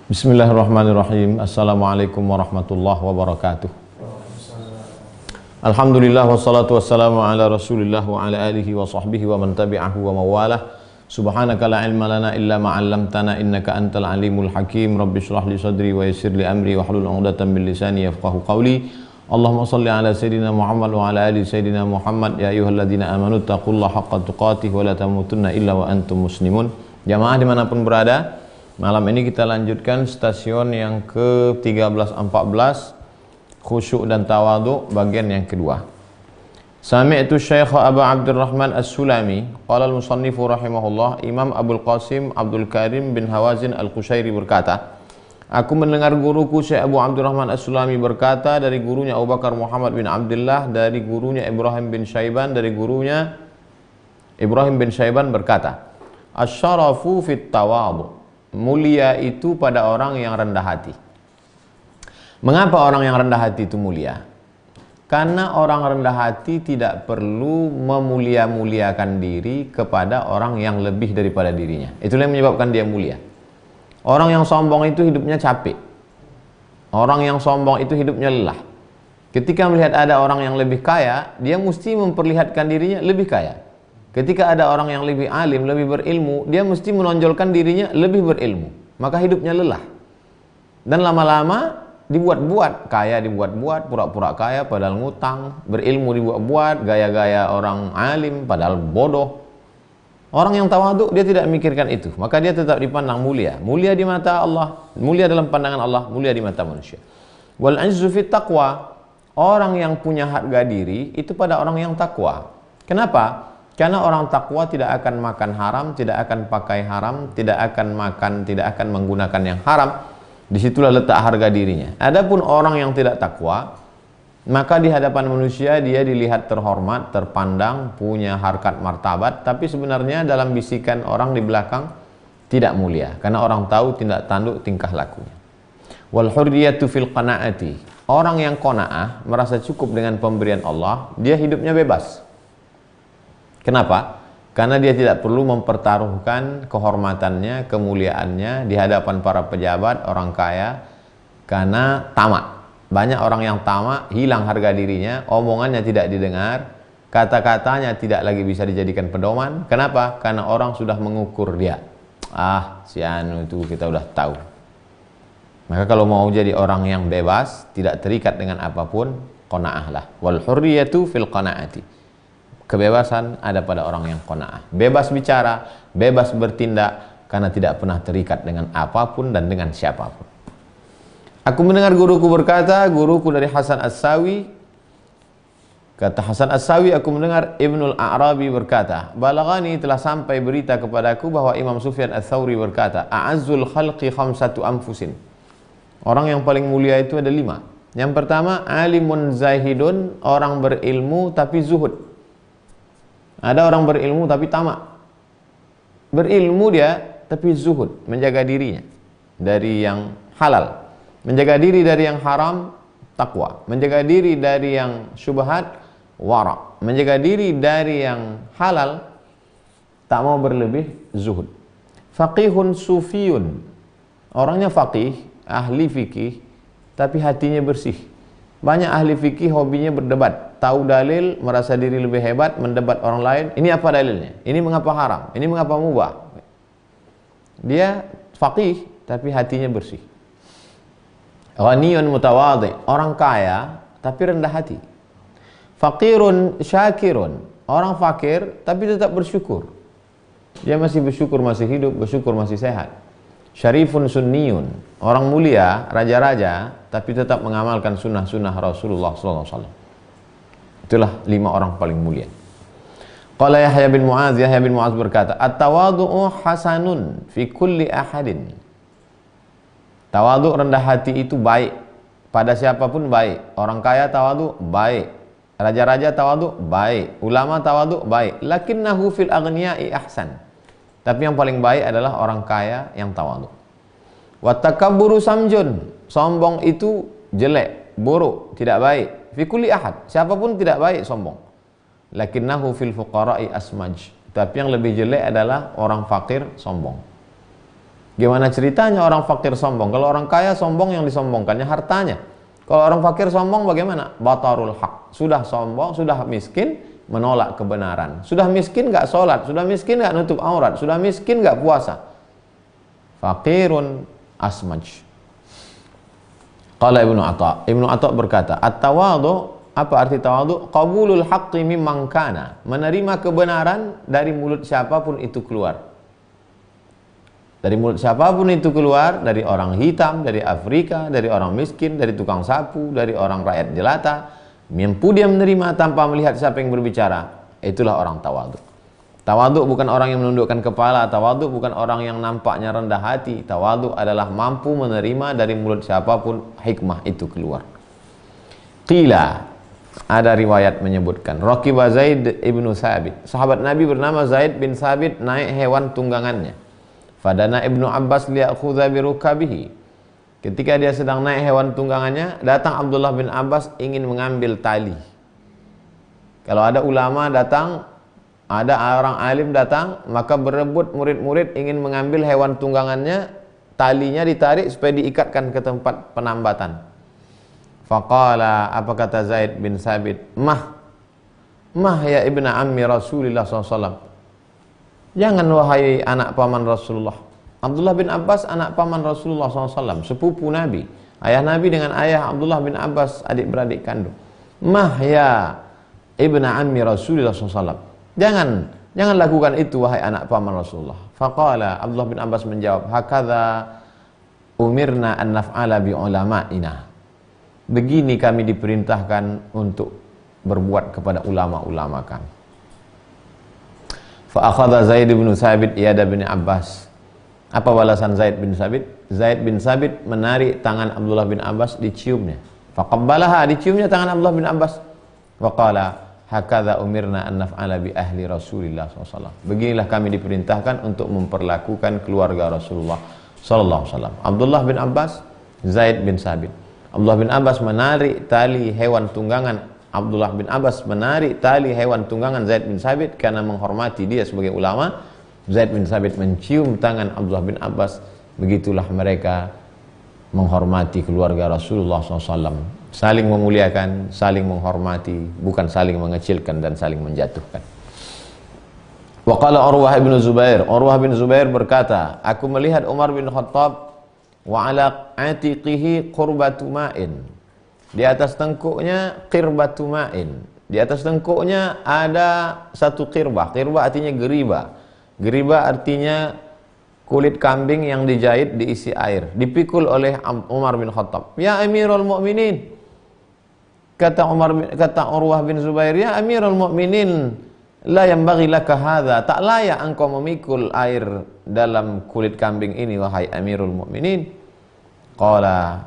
Bismillahirrahmanirrahim. Assalamualaikum warahmatullahi wabarakatuh. Alhamdulillah wassalatu wassalamu ala Rasulillah wa ala alihi wa sahbihi wa man tabi'ahu wa mawalah. Subhanaka la ilma lana illa ma 'allamtana innaka antal alimul hakim. Rabbi shrah li sadri wa yassir li amri wa hlul 'uqdatam min lisani yafqahu qawli. Allahumma shalli ala sayidina Muhammad wa ala ali sayidina Muhammad. Ya ayyuhalladzina amanu taqullaha haqqa tuqatih wa la tamutunna illa wa antum muslimun. Jamaah dimanapun berada, malam ini kita lanjutkan stasiun yang ke-13-14, khusyuk dan tawadhu, bagian yang kedua. Sami'tu Syekh Abu Abdurrahman As-Sulami qala al-musannifu rahimahullah, Imam Abul Qasim Abdul Karim bin Hawazin Al-Qushairi berkata, aku mendengar guruku Syekh Abu Abdurrahman As-Sulami berkata dari gurunya Abu Bakar Muhammad bin Abdullah, dari gurunya Ibrahim bin Syaiban, dari gurunya Ibrahim bin Syaiban berkata, asy-syarafu fit tawadhu, mulia itu pada orang yang rendah hati. Mengapa orang yang rendah hati itu mulia? Karena orang rendah hati tidak perlu memulia-muliakan diri kepada orang yang lebih daripada dirinya. Itulah yang menyebabkan dia mulia. Orang yang sombong itu hidupnya capek. Orang yang sombong itu hidupnya lelah. Ketika melihat ada orang yang lebih kaya, dia mesti memperlihatkan dirinya lebih kaya. Ketika ada orang yang lebih alim, lebih berilmu, dia mesti menonjolkan dirinya lebih berilmu. Maka hidupnya lelah. Dan lama-lama dibuat-buat, kaya dibuat-buat, pura-pura kaya padahal ngutang, berilmu dibuat-buat, gaya-gaya orang alim padahal bodoh. Orang yang tawadhu dia tidak memikirkan itu, maka dia tetap dipandang mulia. Mulia di mata Allah, mulia dalam pandangan Allah, mulia di mata manusia. Wal izzu fit taqwa, orang yang punya harga diri itu pada orang yang takwa. Kenapa? Karena orang takwa tidak akan makan haram, tidak akan pakai haram, tidak akan makan, tidak akan menggunakan yang haram. Disitulah letak harga dirinya. Adapun orang yang tidak takwa, maka di hadapan manusia dia dilihat terhormat, terpandang, punya harkat martabat, tapi sebenarnya dalam bisikan orang di belakang tidak mulia. Karena orang tahu tindak tanduk tingkah lakunya. Wal hurriyatu fil qanaati, orang yang qanaah, merasa cukup dengan pemberian Allah, dia hidupnya bebas. Kenapa? Karena dia tidak perlu mempertaruhkan kehormatannya, kemuliaannya di hadapan para pejabat, orang kaya, karena tamak. Banyak orang yang tamak, hilang harga dirinya, omongannya tidak didengar, kata-katanya tidak lagi bisa dijadikan pedoman. Kenapa? Karena orang sudah mengukur dia. Ah, si anu itu kita udah tahu. Maka kalau mau jadi orang yang bebas, tidak terikat dengan apapun, qanaahlah. Wal hurriyatu fil qanaati. Kebebasan ada pada orang yang qanaah. Bebas bicara, bebas bertindak, karena tidak pernah terikat dengan apapun dan dengan siapapun. Aku mendengar guruku berkata, guruku dari Hasan As-Sawi, kata Hasan As-Sawi, aku mendengar Ibnul A'rabi berkata, balaghani, telah sampai berita kepadaku bahwa Imam Sufyan Ats-Tsauri berkata, a'azzul khalqi khamsatu anfusin. Orang yang paling mulia itu ada 5. Yang pertama, alimun zahidun, orang berilmu tapi zuhud. Ada orang berilmu tapi tamak. Berilmu dia tapi zuhud, menjaga dirinya dari yang halal, menjaga diri dari yang haram, takwa, menjaga diri dari yang syubhat, wara, menjaga diri dari yang halal, tak mau berlebih, zuhud. Faqihun sufiyun, orangnya faqih, ahli fikih, tapi hatinya bersih. Banyak ahli fikih hobinya berdebat, tahu dalil, merasa diri lebih hebat, mendebat orang lain. Ini apa dalilnya? Ini mengapa haram? Ini mengapa mubah? Dia faqih tapi hatinya bersih. Ghaniyun mutawadhi, orang kaya tapi rendah hati. Faqirun syakirun, orang fakir tapi tetap bersyukur. Dia masih bersyukur masih hidup, bersyukur masih sehat. Syarifun sunniyun, orang mulia, raja-raja, tapi tetap mengamalkan sunnah-sunnah Rasulullah SAW. Itulah 5 orang paling mulia. Qala Yahya bin Mu'adz berkata, at-tawadhu'u hasanun fi kulli ahadin. Tawadhu, rendah hati itu baik. Pada siapapun baik. Orang kaya tawadhu baik. Raja-raja tawadhu baik. Ulama tawadhu baik. Lakinnahu fil aghniya'i ahsan. Tapi yang paling baik adalah orang kaya yang tawadhu. Wa takabburu samjun, sombong itu jelek, buruk, tidak baik. Fi kulli ahad, siapapun tidak baik sombong. Lakinnahu fil fuqara'i asmaj. Tapi yang lebih jelek adalah orang fakir sombong. Gimana ceritanya orang fakir sombong? Kalau orang kaya sombong, yang disombongkannya hartanya. Kalau orang fakir sombong bagaimana? Batarul haq. Sudah sombong, sudah miskin, menolak kebenaran. Sudah miskin gak sholat, sudah miskin gak nutup aurat, sudah miskin gak puasa. Fakirun asmaj. Qala Ibnu Atha. Ibnu Atha berkata, at-tawadhu, apa arti tawadhu? Qabulul haqqi mimman kana. Menerima kebenaran dari mulut siapapun itu keluar. Dari mulut siapapun itu keluar, dari orang hitam, dari Afrika, dari orang miskin, dari tukang sapu, dari orang rakyat jelata, mampu dia menerima tanpa melihat siapa yang berbicara. Itulah orang tawadhu. Tawadhu bukan orang yang menundukkan kepala, tawadhu bukan orang yang nampaknya rendah hati. Tawadhu adalah mampu menerima dari mulut siapapun hikmah itu keluar. Qila, ada riwayat menyebutkan, Raqiba Zaid ibnu Sabit, sahabat Nabi bernama Zaid bin Sabit naik hewan tunggangannya. Fadana Ibnu Abbas liyakhudha birukabihi. Ketika dia sedang naik hewan tunggangannya, datang Abdullah bin Abbas ingin mengambil tali. Kalau ada ulama datang, ada orang alim datang, maka berebut murid-murid ingin mengambil hewan tunggangannya, talinya ditarik supaya diikatkan ke tempat penambatan. Faqala, apa kata Zaid bin Sabit? Mah ya ibna ammi Rasulullah SAW. Jangan wahai anak paman Rasulullah. Abdullah bin Abbas anak paman Rasulullah SAW, sepupu Nabi. Ayah Nabi dengan ayah Abdullah bin Abbas adik-beradik kandung. Mah ya ibna ammi Rasulullah SAW. Jangan lakukan itu wahai anak paman Rasulullah. Faqala, Abdullah bin Abbas menjawab, hakadha umirna an naf'ala bi ulama'ina. Begini kami diperintahkan untuk berbuat kepada ulama-ulama kami. Fa akhadha Zaid bin Sabit yada bin Abbas. Apa balasan Zaid bin Sabit? Zaid bin Sabit menarik tangan Abdullah bin Abbas, diciumnya. Faqabbalaha, diciumnya tangan Abdullah bin Abbas. Wa qala, hakadha umirna an naf'ala bi ahli Rasulillah SAW. Beginilah kami diperintahkan untuk memperlakukan keluarga Rasulullah SAW. Abdullah bin Abbas, Zaid bin Sabit. Abdullah bin Abbas menarik tali hewan tunggangan. Abdullah bin Abbas menarik tali hewan tunggangan Zaid bin Sabit karena menghormati dia sebagai ulama. Zaid bin Sabit mencium tangan Abdullah bin Abbas. Begitulah mereka menghormati keluarga Rasulullah SAW. Saling memuliakan, saling menghormati, bukan saling mengecilkan dan saling menjatuhkan. Wa qala Urwah bin Zubair. Urwah bin Zubair berkata, aku melihat Umar bin Khattab wa ala atiqihi qurbatu ma'in. Di atas tengkuknya qirbatu ma'in. Di atas tengkuknya ada satu qirbah. Qirbah artinya geriba. Geriba artinya kulit kambing yang dijahit diisi air. Dipikul oleh Umar bin Khattab. Ya Amirul Mukminin. Kata Urwah bin Zubair, ya Amirul Mukminin, la yanbaghi laka hadza. Tak layak engkau memikul air dalam kulit kambing ini wahai Amirul Mukminin. Qala,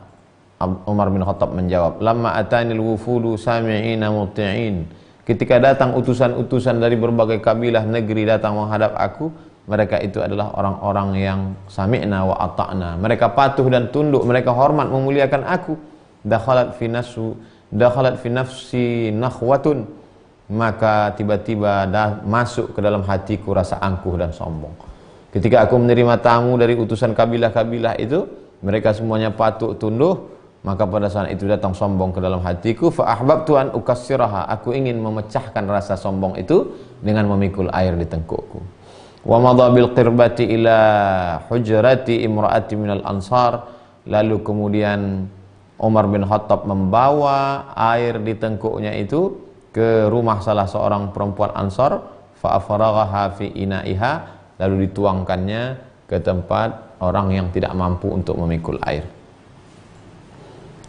Umar bin Khattab menjawab, lamma atanil wufudu sami'ina muti'in. Ketika datang utusan-utusan dari berbagai kabilah negeri datang menghadap aku, mereka itu adalah orang-orang yang sami'na wa ata'na. Mereka patuh dan tunduk, mereka hormat memuliakan aku. Dakhalat fi nafsi nakhwatun. Maka tiba-tiba masuk ke dalam hatiku rasa angkuh dan sombong. Ketika aku menerima tamu dari utusan kabilah-kabilah itu, mereka semuanya patuh tunduk. Maka pada saat itu datang sombong ke dalam hatiku. Fa ahbabtu an ukassiraha. Aku ingin memecahkan rasa sombong itu dengan memikul air di tengkukku. Wa madha bil qirbati ila hujrati imraati minal ansar. Lalu kemudian Umar bin Khattab membawa air di tengkuknya itu ke rumah salah seorang perempuan Ansar. Fa afaraghaha fi ina'iha. Lalu dituangkannya ke tempat orang yang tidak mampu untuk memikul air.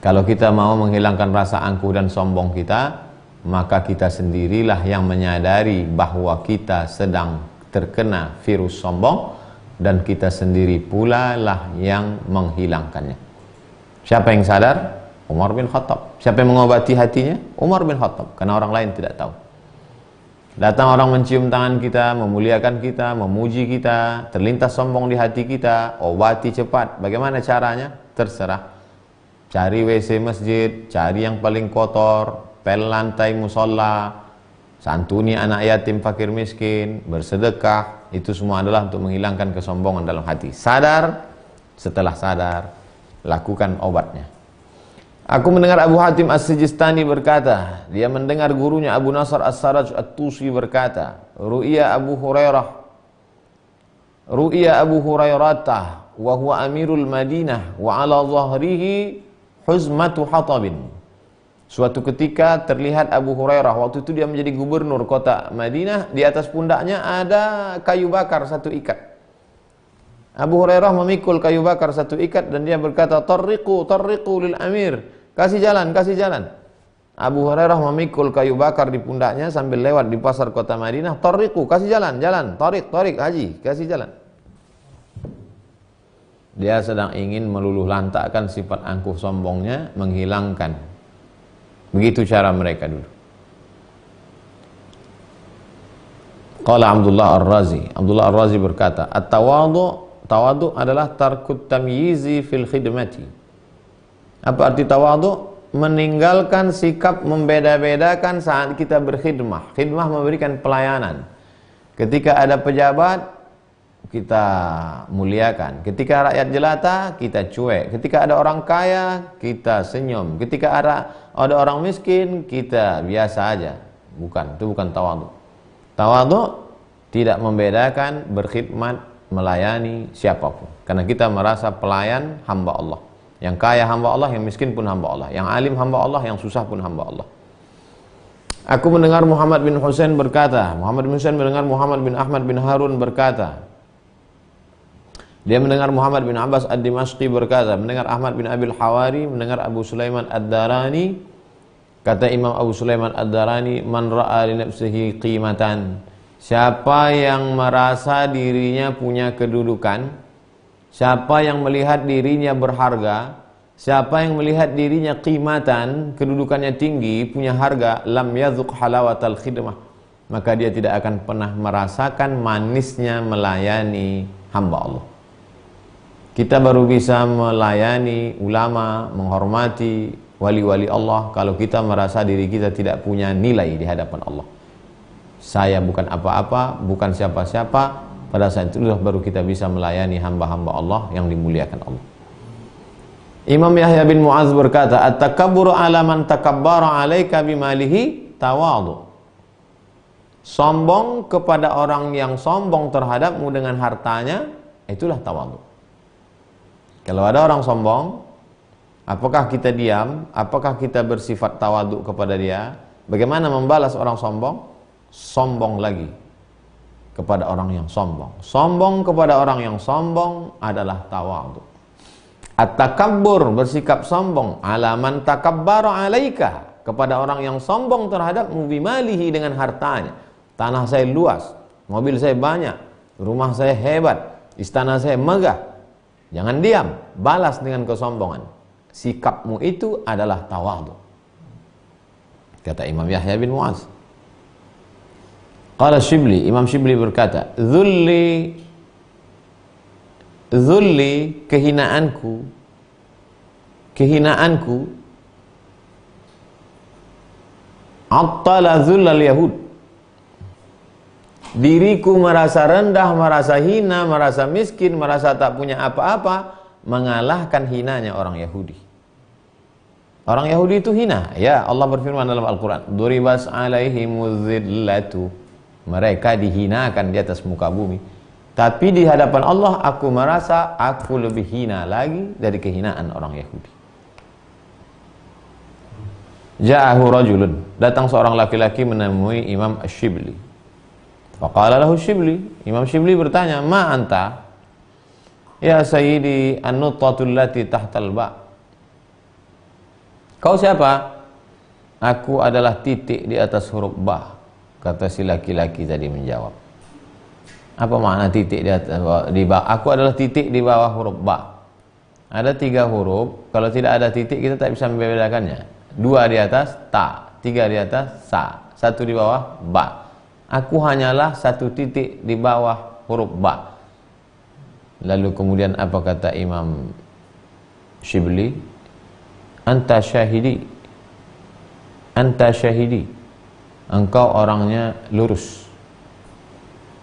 Kalau kita mau menghilangkan rasa angkuh dan sombong kita, maka kita sendirilah yang menyadari bahwa kita sedang terkena virus sombong, dan kita sendiri pula lah yang menghilangkannya. Siapa yang sadar? Umar bin Khattab. Siapa yang mengobati hatinya? Umar bin Khattab, karena orang lain tidak tahu. Datang orang mencium tangan kita, memuliakan kita, memuji kita, terlintas sombong di hati kita, obati cepat. Bagaimana caranya? Terserah. Cari WC masjid, cari yang paling kotor, pel lantai musola, santuni anak yatim fakir miskin, bersedekah. Itu semua adalah untuk menghilangkan kesombongan dalam hati. Sadar Setelah sadar, lakukan obatnya. Aku mendengar Abu Hatim As-Sijistani berkata, dia mendengar gurunya Abu Nasr As-Saraj At-Tusi berkata, Ru'ya Abu Hurairah wa huwa amirul Madinah wa ala zahrihi huzmatu hatabin. Suatu ketika terlihat Abu Hurairah, waktu itu dia menjadi gubernur kota Madinah, di atas pundaknya ada kayu bakar satu ikat. Abu Hurairah memikul kayu bakar satu ikat dan dia berkata, tarriqu lil amir. Kasih jalan, kasih jalan. Abu Hurairah memikul kayu bakar di pundaknya sambil lewat di pasar kota Madinah. Tariqu, kasih jalan, jalan. Tarik, haji, kasih jalan. Dia sedang ingin meluluh lantakkan sifat angkuh sombongnya, menghilangkan. Begitu cara mereka dulu. Qala Abdullah Ar-Razi berkata, tawadu adalah tarkut tamyizi fil khidmati. Apa arti tawadu? Meninggalkan sikap membeda-bedakan saat kita berkhidmah. Khidmah memberikan pelayanan. Ketika ada pejabat, kita muliakan. Ketika rakyat jelata, kita cuek. Ketika ada orang kaya, kita senyum. Ketika ada orang miskin, kita biasa aja. Bukan, itu bukan tawadu. Tawadu tidak membedakan berkhidmat, melayani siapapun. Karena kita merasa pelayan hamba Allah. Yang kaya hamba Allah, yang miskin pun hamba Allah. Yang alim hamba Allah, yang susah pun hamba Allah. Aku mendengar Muhammad bin Husain berkata, Muhammad bin Husain mendengar Muhammad bin Ahmad bin Harun berkata, dia mendengar Muhammad bin Abbas Ad-Dimashqi berkata, mendengar Ahmad bin Abil Hawari, mendengar Abu Sulaiman Ad-Darani. Kata Imam Abu Sulaiman Ad-Darani, man ra'a li nafsihi qimatan, siapa yang merasa dirinya punya kedudukan, siapa yang melihat dirinya berharga, siapa yang melihat dirinya qimatan, kedudukannya tinggi, punya harga, lam yadzuq halawatal khidmah, maka dia tidak akan pernah merasakan manisnya melayani hamba Allah. Kita baru bisa melayani ulama, menghormati wali-wali Allah kalau kita merasa diri kita tidak punya nilai di hadapan Allah. Saya bukan apa-apa, bukan siapa-siapa. Pada saat itulah baru kita bisa melayani hamba-hamba Allah yang dimuliakan Allah. Imam Yahya bin Mu'adz berkata, at-takabburu ala man takabbara 'alaika bimalihi tawadhu. Sombong kepada orang yang sombong terhadapmu dengan hartanya, itulah tawadhu. Kalau ada orang sombong, apakah kita diam? Apakah kita bersifat tawadhu kepada dia? Bagaimana membalas orang sombong? Sombong lagi kepada orang yang sombong. Sombong kepada orang yang sombong adalah tawadhu. At-takabbur, bersikap sombong, ala man takabbara 'alaika, kepada orang yang sombong terhadapmu bimalihi, dengan hartanya. Tanah saya luas, mobil saya banyak, rumah saya hebat, istana saya megah. Jangan diam, balas dengan kesombongan. Sikapmu itu adalah tawadhu. Kata Imam Yahya bin Mu'adz. Qala Shibli, Imam Shibli berkata, Dhulli, kehinaanku, attala dhullal yahud. Diriku merasa rendah, merasa hina, merasa miskin, merasa tak punya apa-apa, mengalahkan hinanya orang Yahudi. Orang Yahudi itu hina. Ya, Allah berfirman dalam Al-Quran, Duribas alaihimuz zillatu. Mereka dihinakan di atas muka bumi. Tapi di hadapan Allah, aku merasa aku lebih hina lagi dari kehinaan orang Yahudi. Ja'ahu rajulun, datang seorang laki-laki menemui Imam Ash-Shibli. Faqala lahu Shibli, Imam Shibli bertanya, ma anta? Ya sayyidi an-nuttatul lati tahtal ba. Kau siapa? Aku adalah titik di atas huruf ba. Kata si laki-laki tadi menjawab. Apa makna titik di atas di ba? Aku adalah titik di bawah huruf ba. Ada 3 huruf, kalau tidak ada titik kita tak bisa membedakannya. 2 di atas ta, 3 di atas sa, 1 di bawah ba. Aku hanyalah 1 titik di bawah huruf ba. Lalu kemudian apa kata Imam Shibli? Anta syahidi. Anta syahidi. Engkau orangnya lurus,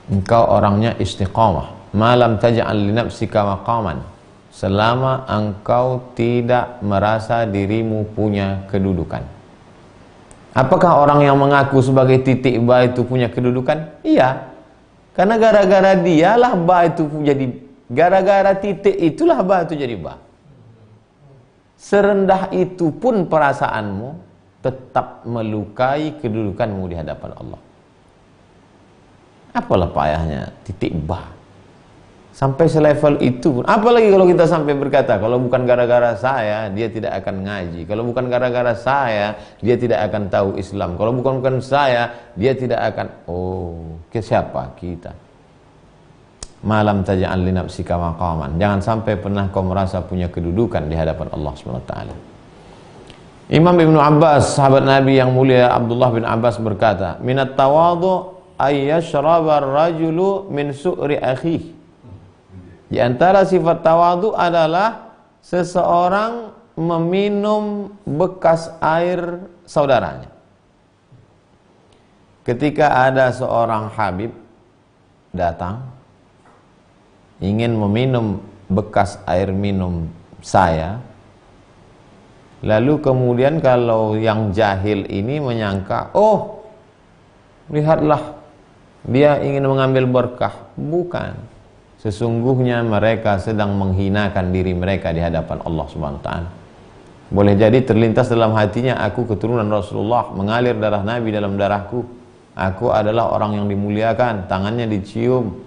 engkau orangnya istiqamah. Malam taj'al li nafsika maqaman, selama engkau tidak merasa dirimu punya kedudukan. Apakah orang yang mengaku sebagai titik ba itu punya kedudukan? Iya. Karena gara-gara dialah ba itu jadi, gara-gara titik itulah ba itu jadi ba. Serendah itu pun perasaanmu tetap melukai kedudukanmu di hadapan Allah. Apalah payahnya titik ba. Sampai selevel itu pun. Apalagi kalau kita sampai berkata, kalau bukan gara-gara saya, dia tidak akan ngaji. Kalau bukan gara-gara saya, dia tidak akan tahu Islam. Kalau bukan saya, dia tidak akan. Oh, ke siapa kita? Malam taj'al li nafsika maqaman. Jangan sampai pernah kau merasa punya kedudukan di hadapan Allah SWT. Imam Ibnu Abbas, sahabat Nabi yang mulia Abdullah bin Abbas berkata, minat tawadhu ayyashraba ar-rajulu min su'ri akhihi. Di antara sifat tawadhu adalah seseorang meminum bekas air saudaranya. Ketika ada seorang habib datang ingin meminum bekas air minum saya, lalu kemudian kalau yang jahil ini menyangka, oh lihatlah dia ingin mengambil berkah. Bukan. Sesungguhnya mereka sedang menghinakan diri mereka di hadapan Allah Subhanahu wa taala. Boleh jadi terlintas dalam hatinya, aku keturunan Rasulullah, mengalir darah Nabi dalam darahku. Aku adalah orang yang dimuliakan, tangannya dicium,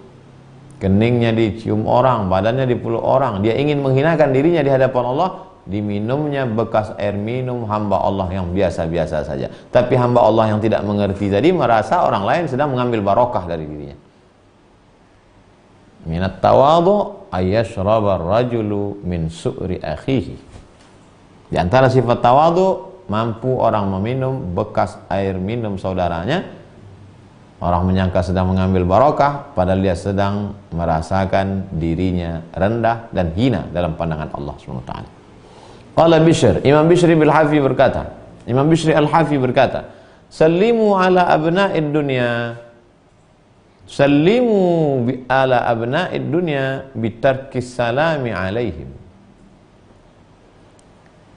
keningnya dicium orang, badannya dipeluk orang. Dia ingin menghinakan dirinya di hadapan Allah, diminumnya bekas air minum hamba Allah yang biasa-biasa saja. Tapi hamba Allah yang tidak mengerti tadi merasa orang lain sedang mengambil barokah dari dirinya. Minat tawadhu ayyashraba ar-rajulu min su'ri akhihi. Di antara sifat tawadhu, mampu orang meminum bekas air minum saudaranya. Orang menyangka sedang mengambil barokah, padahal dia sedang merasakan dirinya rendah dan hina dalam pandangan Allah SWT. Qala Bishr, Imam Bishr al-Hafi berkata, Imam Bishr al-Hafi berkata, sallimu ala abna'id dunya, sallimu ala abna'id dunya bitarkis salami alaihim.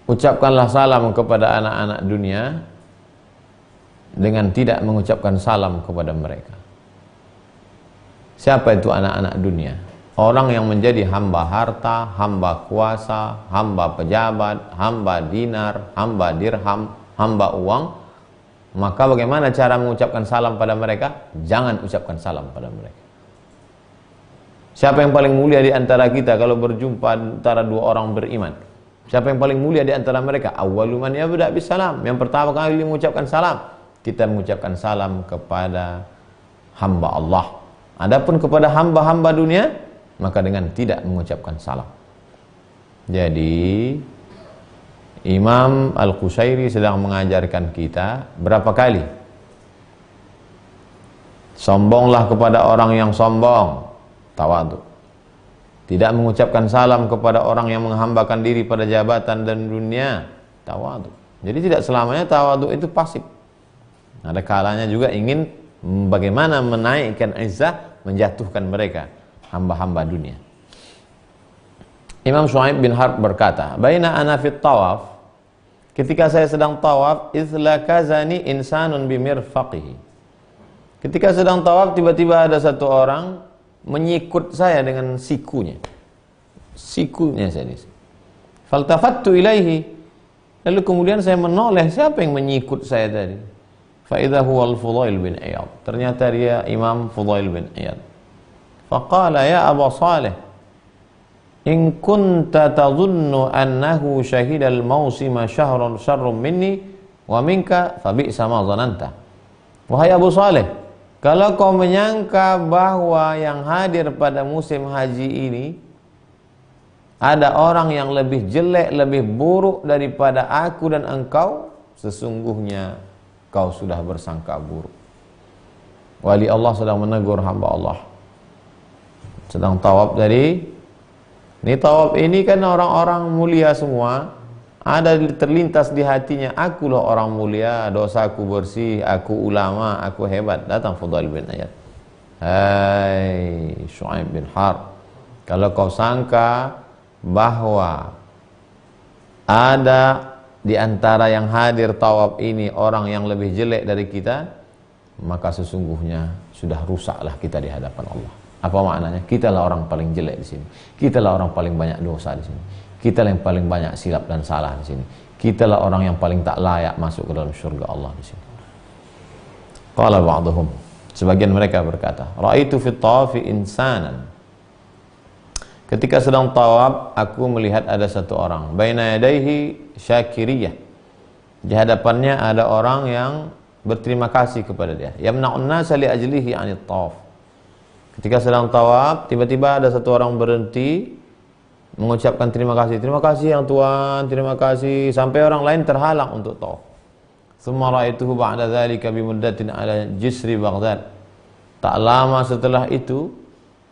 Ucapkanlah salam kepada anak-anak dunia dengan tidak mengucapkan salam kepada mereka. Siapa itu anak-anak dunia? Orang yang menjadi hamba harta, hamba kuasa, hamba pejabat, hamba dinar, hamba dirham, hamba uang. Maka bagaimana cara mengucapkan salam pada mereka? Jangan ucapkan salam pada mereka. Siapa yang paling mulia di antara kita kalau berjumpa antara dua orang beriman? Siapa yang paling mulia di antara mereka? Awwalu man yabda bis salam. Yang pertama kali mengucapkan salam, kita mengucapkan salam kepada hamba Allah. Adapun kepada hamba-hamba dunia, maka dengan tidak mengucapkan salam. Jadi Imam Al-Qusairi sedang mengajarkan kita berapa kali? Sombonglah kepada orang yang sombong, tawadhu. Tidak mengucapkan salam kepada orang yang menghambakan diri pada jabatan dan dunia, tawadhu. Jadi tidak selamanya tawadhu itu pasif. Ada kalanya juga ingin bagaimana menaikkan izzah, menjatuhkan mereka, hamba-hamba dunia. Imam Shu'aib bin Harb berkata, baina ana fit tawaf, ketika saya sedang tawaf, izlakazani insanun bimirfaqihi. Ketika sedang tawaf, tiba-tiba ada satu orang menyikut saya dengan sikunya. Sikunya saya di sini. Faltafattu ilaihi. Lalu kemudian saya menoleh, siapa yang menyikut saya tadi? Fa idza huwa al-Fudail bin Iyad. Ternyata dia Imam Fudail bin Iyad. Faqala ya Abu Salih, in kunta tadhunnu annahu shahidal mawsima syahrun syarrun minni wa minka fa bi'sa ma dhananta. Wahai Abu Saleh, kalau kau menyangka bahwa yang hadir pada musim haji ini ada orang yang lebih jelek, lebih buruk daripada aku dan engkau, sesungguhnya kau sudah bersangka buruk. Wali Allah sedang menegur hamba Allah. Sedang tawaf tadi. Ini tawaf ini kan orang-orang mulia semua. Ada terlintas di hatinya, akulah orang mulia, dosaku bersih, aku ulama, aku hebat. Datang Fudail bin Iyad. Hai Shu'aib bin Harb, kalau kau sangka bahwa ada di antara yang hadir tawaf ini orang yang lebih jelek dari kita, maka sesungguhnya sudah rusaklah kita di hadapan Allah. Apa maknanya? Kitalah orang paling jelek di sini. Kitalah orang paling banyak dosa di sini. Kitalah yang paling banyak silap dan salah di sini. Kitalah orang yang paling tak layak masuk ke dalam surga Allah di sini. Qala ba'dhum, sebagian mereka berkata, ra'aitu fit tawafi insanan. Ketika sedang tawaf, aku melihat ada satu orang. Baina yadaihi syakiriyah. Di hadapannya ada orang yang berterima kasih kepada dia. Yamna'un nasa li ajlihi 'anit tawaf. Ketika sedang tawaf, tiba-tiba ada satu orang berhenti mengucapkan terima kasih. Terima kasih yang Tuhan, terima kasih. Sampai orang lain terhalang untuk tawaf. Tsumma ra'aituhu ba'da dzalika bi muddatin 'ala jisri Baghdad. Tak lama setelah itu,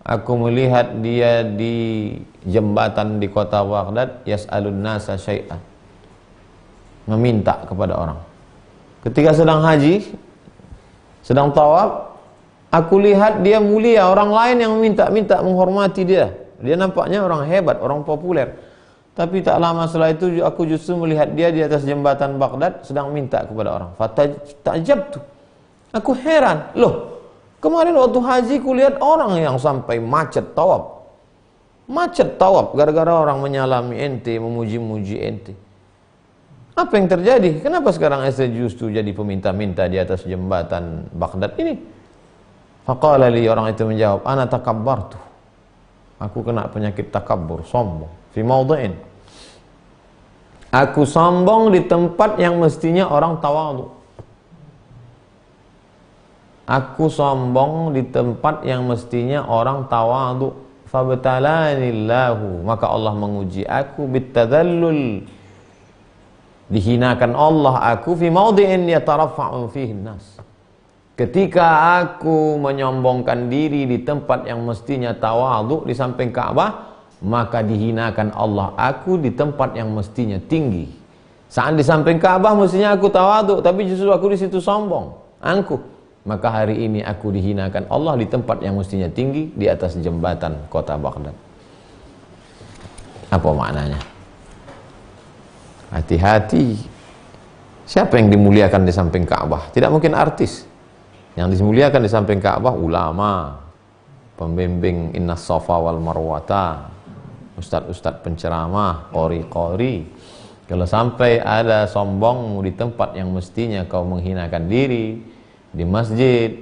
aku melihat dia di jembatan di kota Baghdad, yas'alun nasa syai'an, meminta kepada orang. Ketika sedang haji, sedang tawaf, aku lihat dia mulia, orang lain yang minta menghormati dia. Dia nampaknya orang hebat, orang populer. Tapi tak lama setelah itu aku justru melihat dia di atas jembatan Baghdad sedang minta kepada orang. Fatajabtu. Aku heran, loh, kemarin waktu haji kulihat orang yang sampai macet tawaf. Macet tawaf gara-gara orang menyalami ente, memuji-muji ente. Apa yang terjadi? Kenapa sekarang ente justru jadi peminta-minta di atas jembatan Baghdad ini? Faqala li, orang itu menjawab, ana takabbartu. Aku kena penyakit takabbur, sombong. Fi maudhi'in. Aku sombong di tempat yang mestinya orang tawadhu. Aku sombong di tempat yang mestinya orang tawadhu. Fabtalanillahu, maka Allah menguji aku bitadzallul. Dihinakan Allah aku fi maudhi'in yataraffa'u fihi nas. Ketika aku menyombongkan diri di tempat yang mestinya tawadhu di samping Ka'bah, maka dihinakan Allah aku di tempat yang mestinya tinggi. Saat di samping Ka'bah mestinya aku tawadhu, tapi justru aku di situ sombong, angkuh. Maka hari ini aku dihinakan Allah di tempat yang mestinya tinggi, di atas jembatan kota Baghdad. Apa maknanya? Hati-hati. Siapa yang dimuliakan di samping Ka'bah? Tidak mungkin artis. Yang dimuliakan di samping Ka'bah ulama, pembimbing Innas Safa wal Marwata, ustadz-ustadz penceramah, qori-qori. Kalau sampai ada sombong di tempat yang mestinya kau menghinakan diri, di masjid,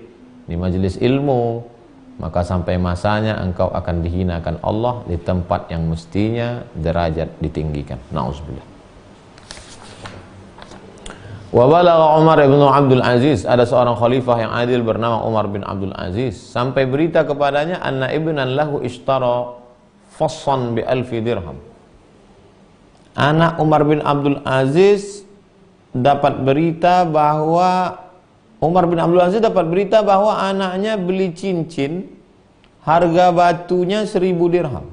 di majelis ilmu, maka sampai masanya engkau akan dihinakan Allah di tempat yang mestinya derajat ditinggikan. Na'udzubillah. Wa balagha Umar bin Abdul Aziz, ada seorang khalifah yang adil bernama Umar bin Abdul Aziz, sampai berita kepadanya anna ibnan lahu ishtara fassan bi alfi dirham. Anak Umar bin Abdul Aziz dapat berita bahwa anaknya beli cincin harga batunya 1000 dirham.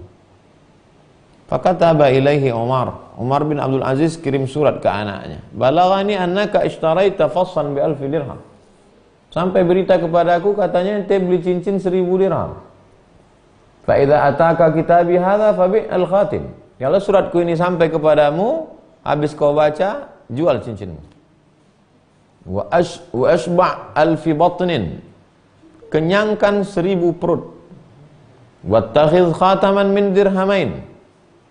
Fakataba ilaihi Umar bin Abdul Aziz kirim surat ke anaknya. Balaghani annaka ishtaraita fassan bi alfi dirham. Sampai berita kepadaku katanya ente beli cincin 1000 dirham. Fa idza ataka kitabi hadza fabi al khatim. Kalau suratku ini sampai kepadamu, habis kau baca, jual cincinmu. Wa asba' alfi batnin. Kenyangkan 1000 perut. Wattakhidh khataman min dirhamain.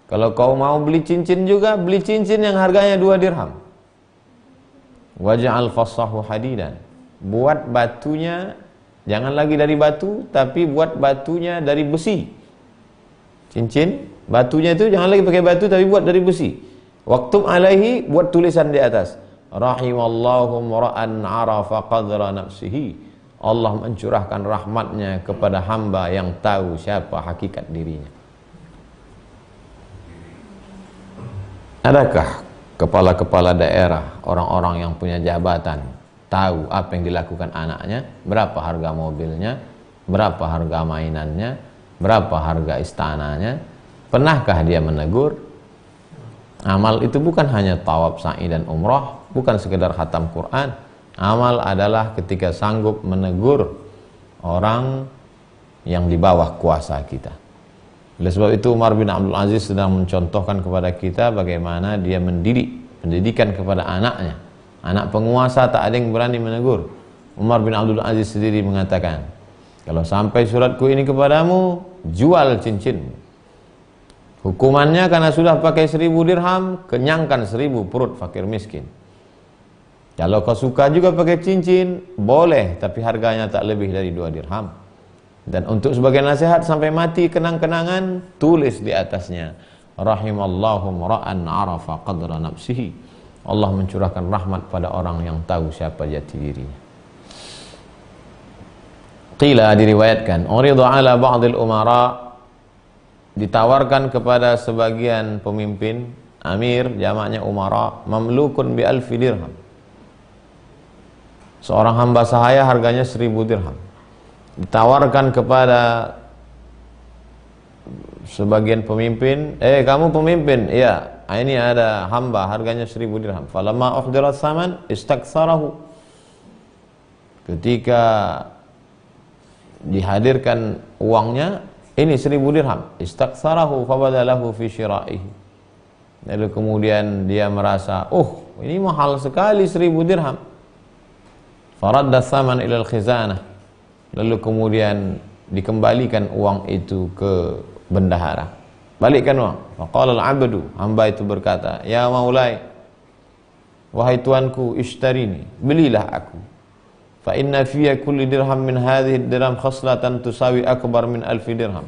Kalau kau mau beli cincin juga, beli cincin yang harganya 2 dirham. Waj'al fassahu hadidan. Buat batunya, jangan lagi dari batu, tapi buat batunya dari besi. Cincin, batunya itu jangan lagi pakai batu, tapi buat dari besi. Waktub alaihi, buat tulisan di atas. Rahimallahu mura'an arafa qadra nafsihi. Allah mencurahkan rahmatnya kepada hamba yang tahu siapa hakikat dirinya. Adakah kepala-kepala daerah, orang-orang yang punya jabatan, tahu apa yang dilakukan anaknya, berapa harga mobilnya, berapa harga mainannya, berapa harga istananya? Pernahkah dia menegur? Amal itu bukan hanya tawaf, sa'i dan umrah, bukan sekedar khatam Quran. Amal adalah ketika sanggup menegur orang yang di bawah kuasa kita. Oleh sebab itu Umar bin Abdul Aziz sedang mencontohkan kepada kita bagaimana dia pendidikan kepada anaknya. Anak penguasa tak ada yang berani menegur. Umar bin Abdul Aziz sendiri mengatakan, kalau sampai suratku ini kepadamu, jual cincinmu. Hukumannya karena sudah pakai 1000 dirham, kenyangkan 1000 perut fakir miskin. Kalau kau suka juga pakai cincin, boleh, tapi harganya tak lebih dari 2 dirham. Dan untuk sebagai nasihat sampai mati kenang-kenangan, tulis di atasnya, rahimallahu ra'an arafa qadra nafsihi. Allah mencurahkan rahmat pada orang yang tahu siapa jati dirinya. Qila, diriwayatkan, uridu ala ba'dil umara, ditawarkan kepada sebagian pemimpin, amir jamaknya umara, mamlukun bi alfi dirham. Seorang hamba sahaya harganya 1000 dirham. Ditawarkan kepada sebagian pemimpin, kamu pemimpin, iya, ini ada hamba harganya 1000 dirham. Falamma uhdirat saman istaktsarahu. Ketika dihadirkan uangnya, ini 1000 dirham, istaktsarahu fabadalahu fi syira'ihi. Lalu kemudian dia merasa, ini mahal sekali 1000 dirham. Faradda saman ila al-khizanah. Lalu kemudian dikembalikan uang itu ke bendahara. Balikkan uang. Faqala al-'abdu, hamba itu berkata, ya maulai, wahai tuanku, ishtarini, belilah aku. Fa inna fiya kulli dirham min hadhihi dirham khaslatan tusawi akbar min 1000 dirham.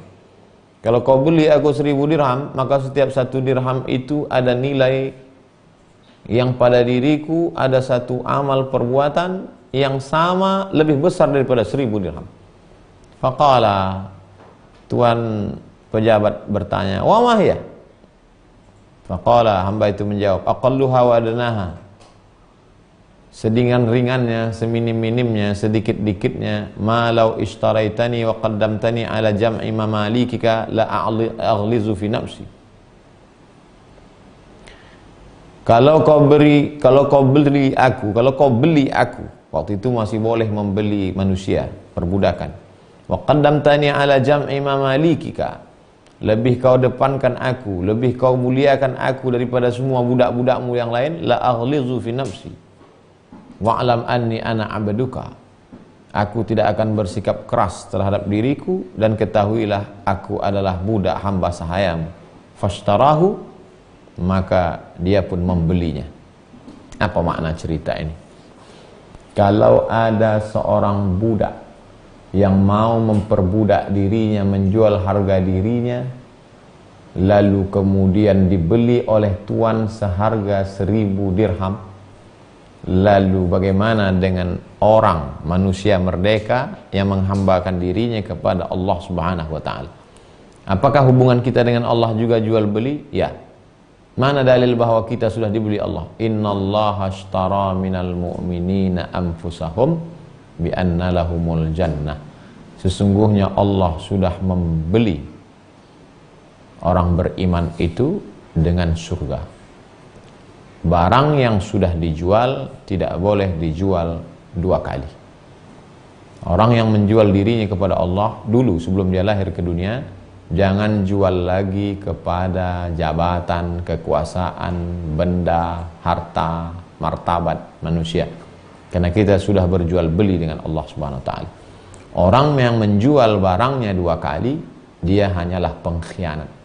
Kalau kau beli aku 1000 dirham, maka setiap 1 dirham itu ada nilai yang pada diriku ada satu amal perbuatan yang sama lebih besar daripada 1000 dirham. Faqala, tuan pejabat bertanya, wa ma hiya? Faqala, hamba itu menjawab, aqalluha wa adnaha. Sedingan-ringannya, seminim-minimnya, sedikit-dikitnya, ma law ishtaraitani wa qaddamtani ala jam'i mamalikika la aghlizu fi nafsi. Kalau kau beli aku, waktu itu masih boleh membeli manusia, perbudakan. Wa qaddamtani ala jam'i mamalikika, lebih kau depankan aku, lebih kau muliakan aku daripada semua budak-budakmu yang lain, la aghlizu fi nafsi. Wa'lam anni ana 'abduka. Aku tidak akan bersikap keras terhadap diriku, dan ketahuilah aku adalah budak hamba sahayamu. Fashtarahu, maka dia pun membelinya. Apa makna cerita ini? Kalau ada seorang budak yang mau memperbudak dirinya, menjual harga dirinya, lalu kemudian dibeli oleh tuan seharga 1000 dirham, lalu bagaimana dengan orang, manusia merdeka yang menghambakan dirinya kepada Allah Subhanahu wa ta'ala? Apakah hubungan kita dengan Allah juga jual beli? Ya. Mana dalil bahwa kita sudah dibeli Allah? Innallaha ashtara minal mu'minina anfusahum bi anna lahumul jannah. Sesungguhnya Allah sudah membeli orang beriman itu dengan surga. Barang yang sudah dijual tidak boleh dijual 2 kali. Orang yang menjual dirinya kepada Allah dulu sebelum dia lahir ke dunia, jangan jual lagi kepada jabatan, kekuasaan, benda, harta, martabat manusia. Karena kita sudah berjual beli dengan Allah Subhanahu wa ta'ala. Orang yang menjual barangnya 2 kali, dia hanyalah pengkhianat.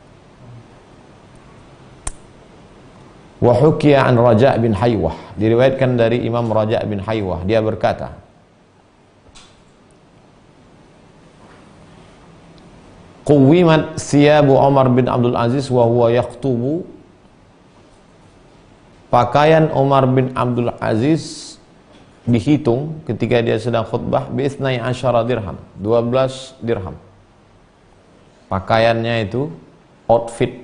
Wa hukiya an Raja' bin Haywah, diriwayatkan dari Imam Raja' bin Haywah, dia berkata, Quwimat siyabu Umar bin Abdul Aziz wa huwa yakhtubu. Pakaian Umar bin Abdul Aziz dihitung ketika dia sedang khutbah bi-12 dirham, 12 dirham. Pakaiannya itu, outfit,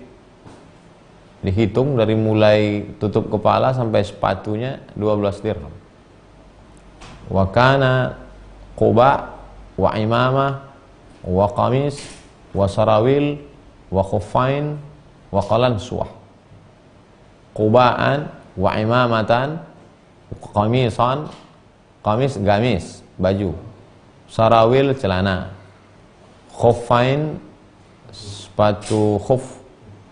dihitung dari mulai tutup kepala sampai sepatunya 12 dirham. Wa kana quba wa imamah wa qamis wa sarawil wa khuffain wa qalansuah. Qubaan wa imamatan, qamisan, qamis gamis, baju, sarawil celana, khuffain sepatu khuf,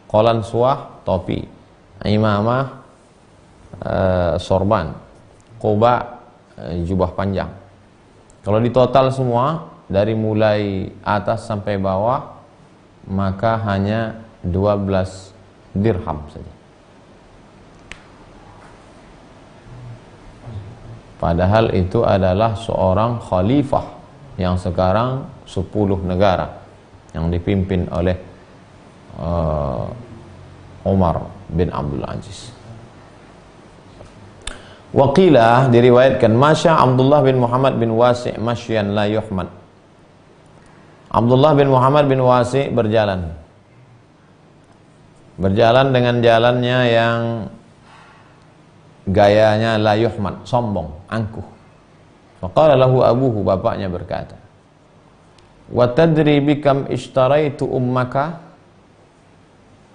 qolan suah, topi, imamah, sorban, quba, jubah panjang. Kalau ditotal semua dari mulai atas sampai bawah, maka hanya 12 dirham saja. Padahal itu adalah seorang khalifah yang sekarang 10 negara yang dipimpin oleh Umar bin Abdul Aziz. Waqilah, diriwayatkan, masya Abdullah bin Muhammad bin Wasi' masyan la yuhmad. Abdullah bin Muhammad bin Wasi' berjalan dengan jalannya yang gayanya la yuhmad, sombong, angkuh. Faqala lahu abuhu, bapaknya berkata, wa tadri bikam ishtaraitu ummaka?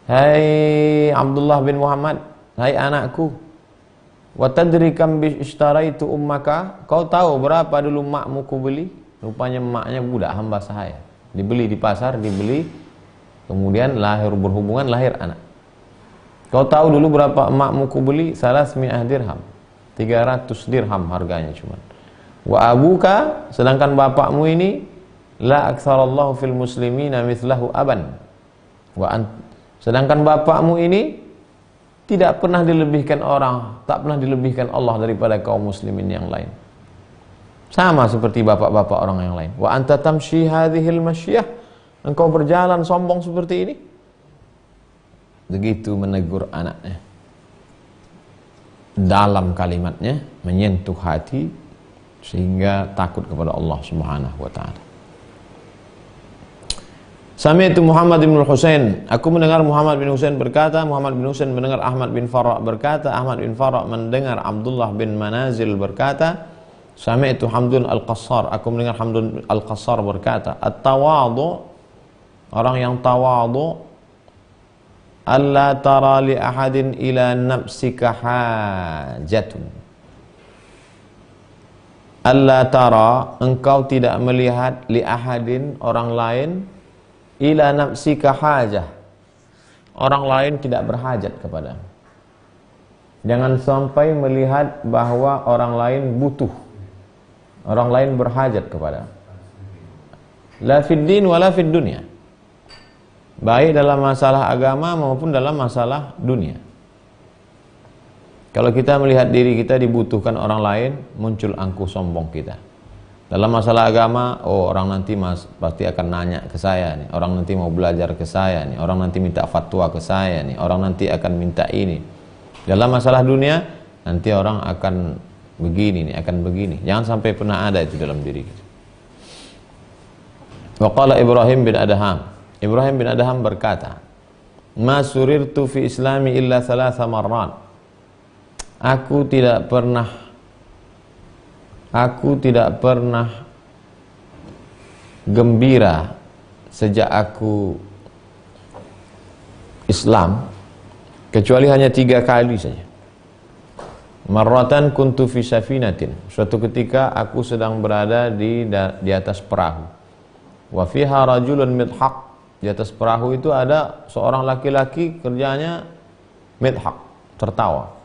Hai Abdullah bin Muhammad, hai anakku, wa tadri kam ishtaraitu ummaka? Kau tahu berapa dulu makmu ku beli? Rupanya maknya budak hamba sahaya, dibeli di pasar, dibeli, kemudian berhubungan, lahir anak. Kau tahu dulu berapa makmu ku beli? 300 dirham, 300 dirham harganya cuma. Wa abuka, sedangkan bapakmu ini, la aktsarallahu fil muslimina mithlahu aban. Sedangkan bapakmu ini tidak pernah dilebihkan orang, tak pernah dilebihkan Allah daripada kaum muslimin yang lain. Sama seperti bapak-bapak orang yang lain. Wa anta tamshi hadhil masyiyah, engkau berjalan sombong seperti ini. Begitu menegur anaknya. Dalam kalimatnya menyentuh hati sehingga takut kepada Allah Subhanahu wa taala. Sami'tu Muhammad bin Husain, aku mendengar Muhammad bin Husain berkata, Muhammad bin Husain mendengar Ahmad bin Farah berkata, Ahmad bin Farah mendengar Abdullah bin Manazil berkata, Sami'tu Hamdun al-Qassar, aku mendengar Hamdun al-Qassar berkata, at-tawadu, orang yang tawadu, alla tara li ahadin ila nafsika hajatun. Alla tara, engkau tidak melihat li ahadin, orang lain, ila nafsika hajah, orang lain tidak berhajat kepada. Jangan sampai melihat bahwa orang lain butuh, orang lain berhajat kepada. La fid din wala fid dunya, baik dalam masalah agama maupun dalam masalah dunia. Kalau kita melihat diri kita dibutuhkan orang lain, muncul angkuh sombong kita. Dalam masalah agama, oh orang nanti pasti akan nanya ke saya nih, orang nanti mau belajar ke saya nih, orang nanti minta fatwa ke saya nih, orang nanti akan minta ini. Dalam masalah dunia, nanti orang akan begini nih, akan begini. Jangan sampai pernah ada itu dalam diri kita. Wa qala Ibrahim bin Adham, Ibrahim bin Adham berkata, ma surirtu fi islami illa 3 marrat. Aku tidak pernah gembira sejak aku Islam kecuali hanya 3 kali saja. Marratan kuntu fi safinatin, suatu ketika aku sedang berada di atas perahu. Wa fiha rajulun midhaq, di atas perahu itu ada seorang laki-laki kerjanya midhaq, tertawa.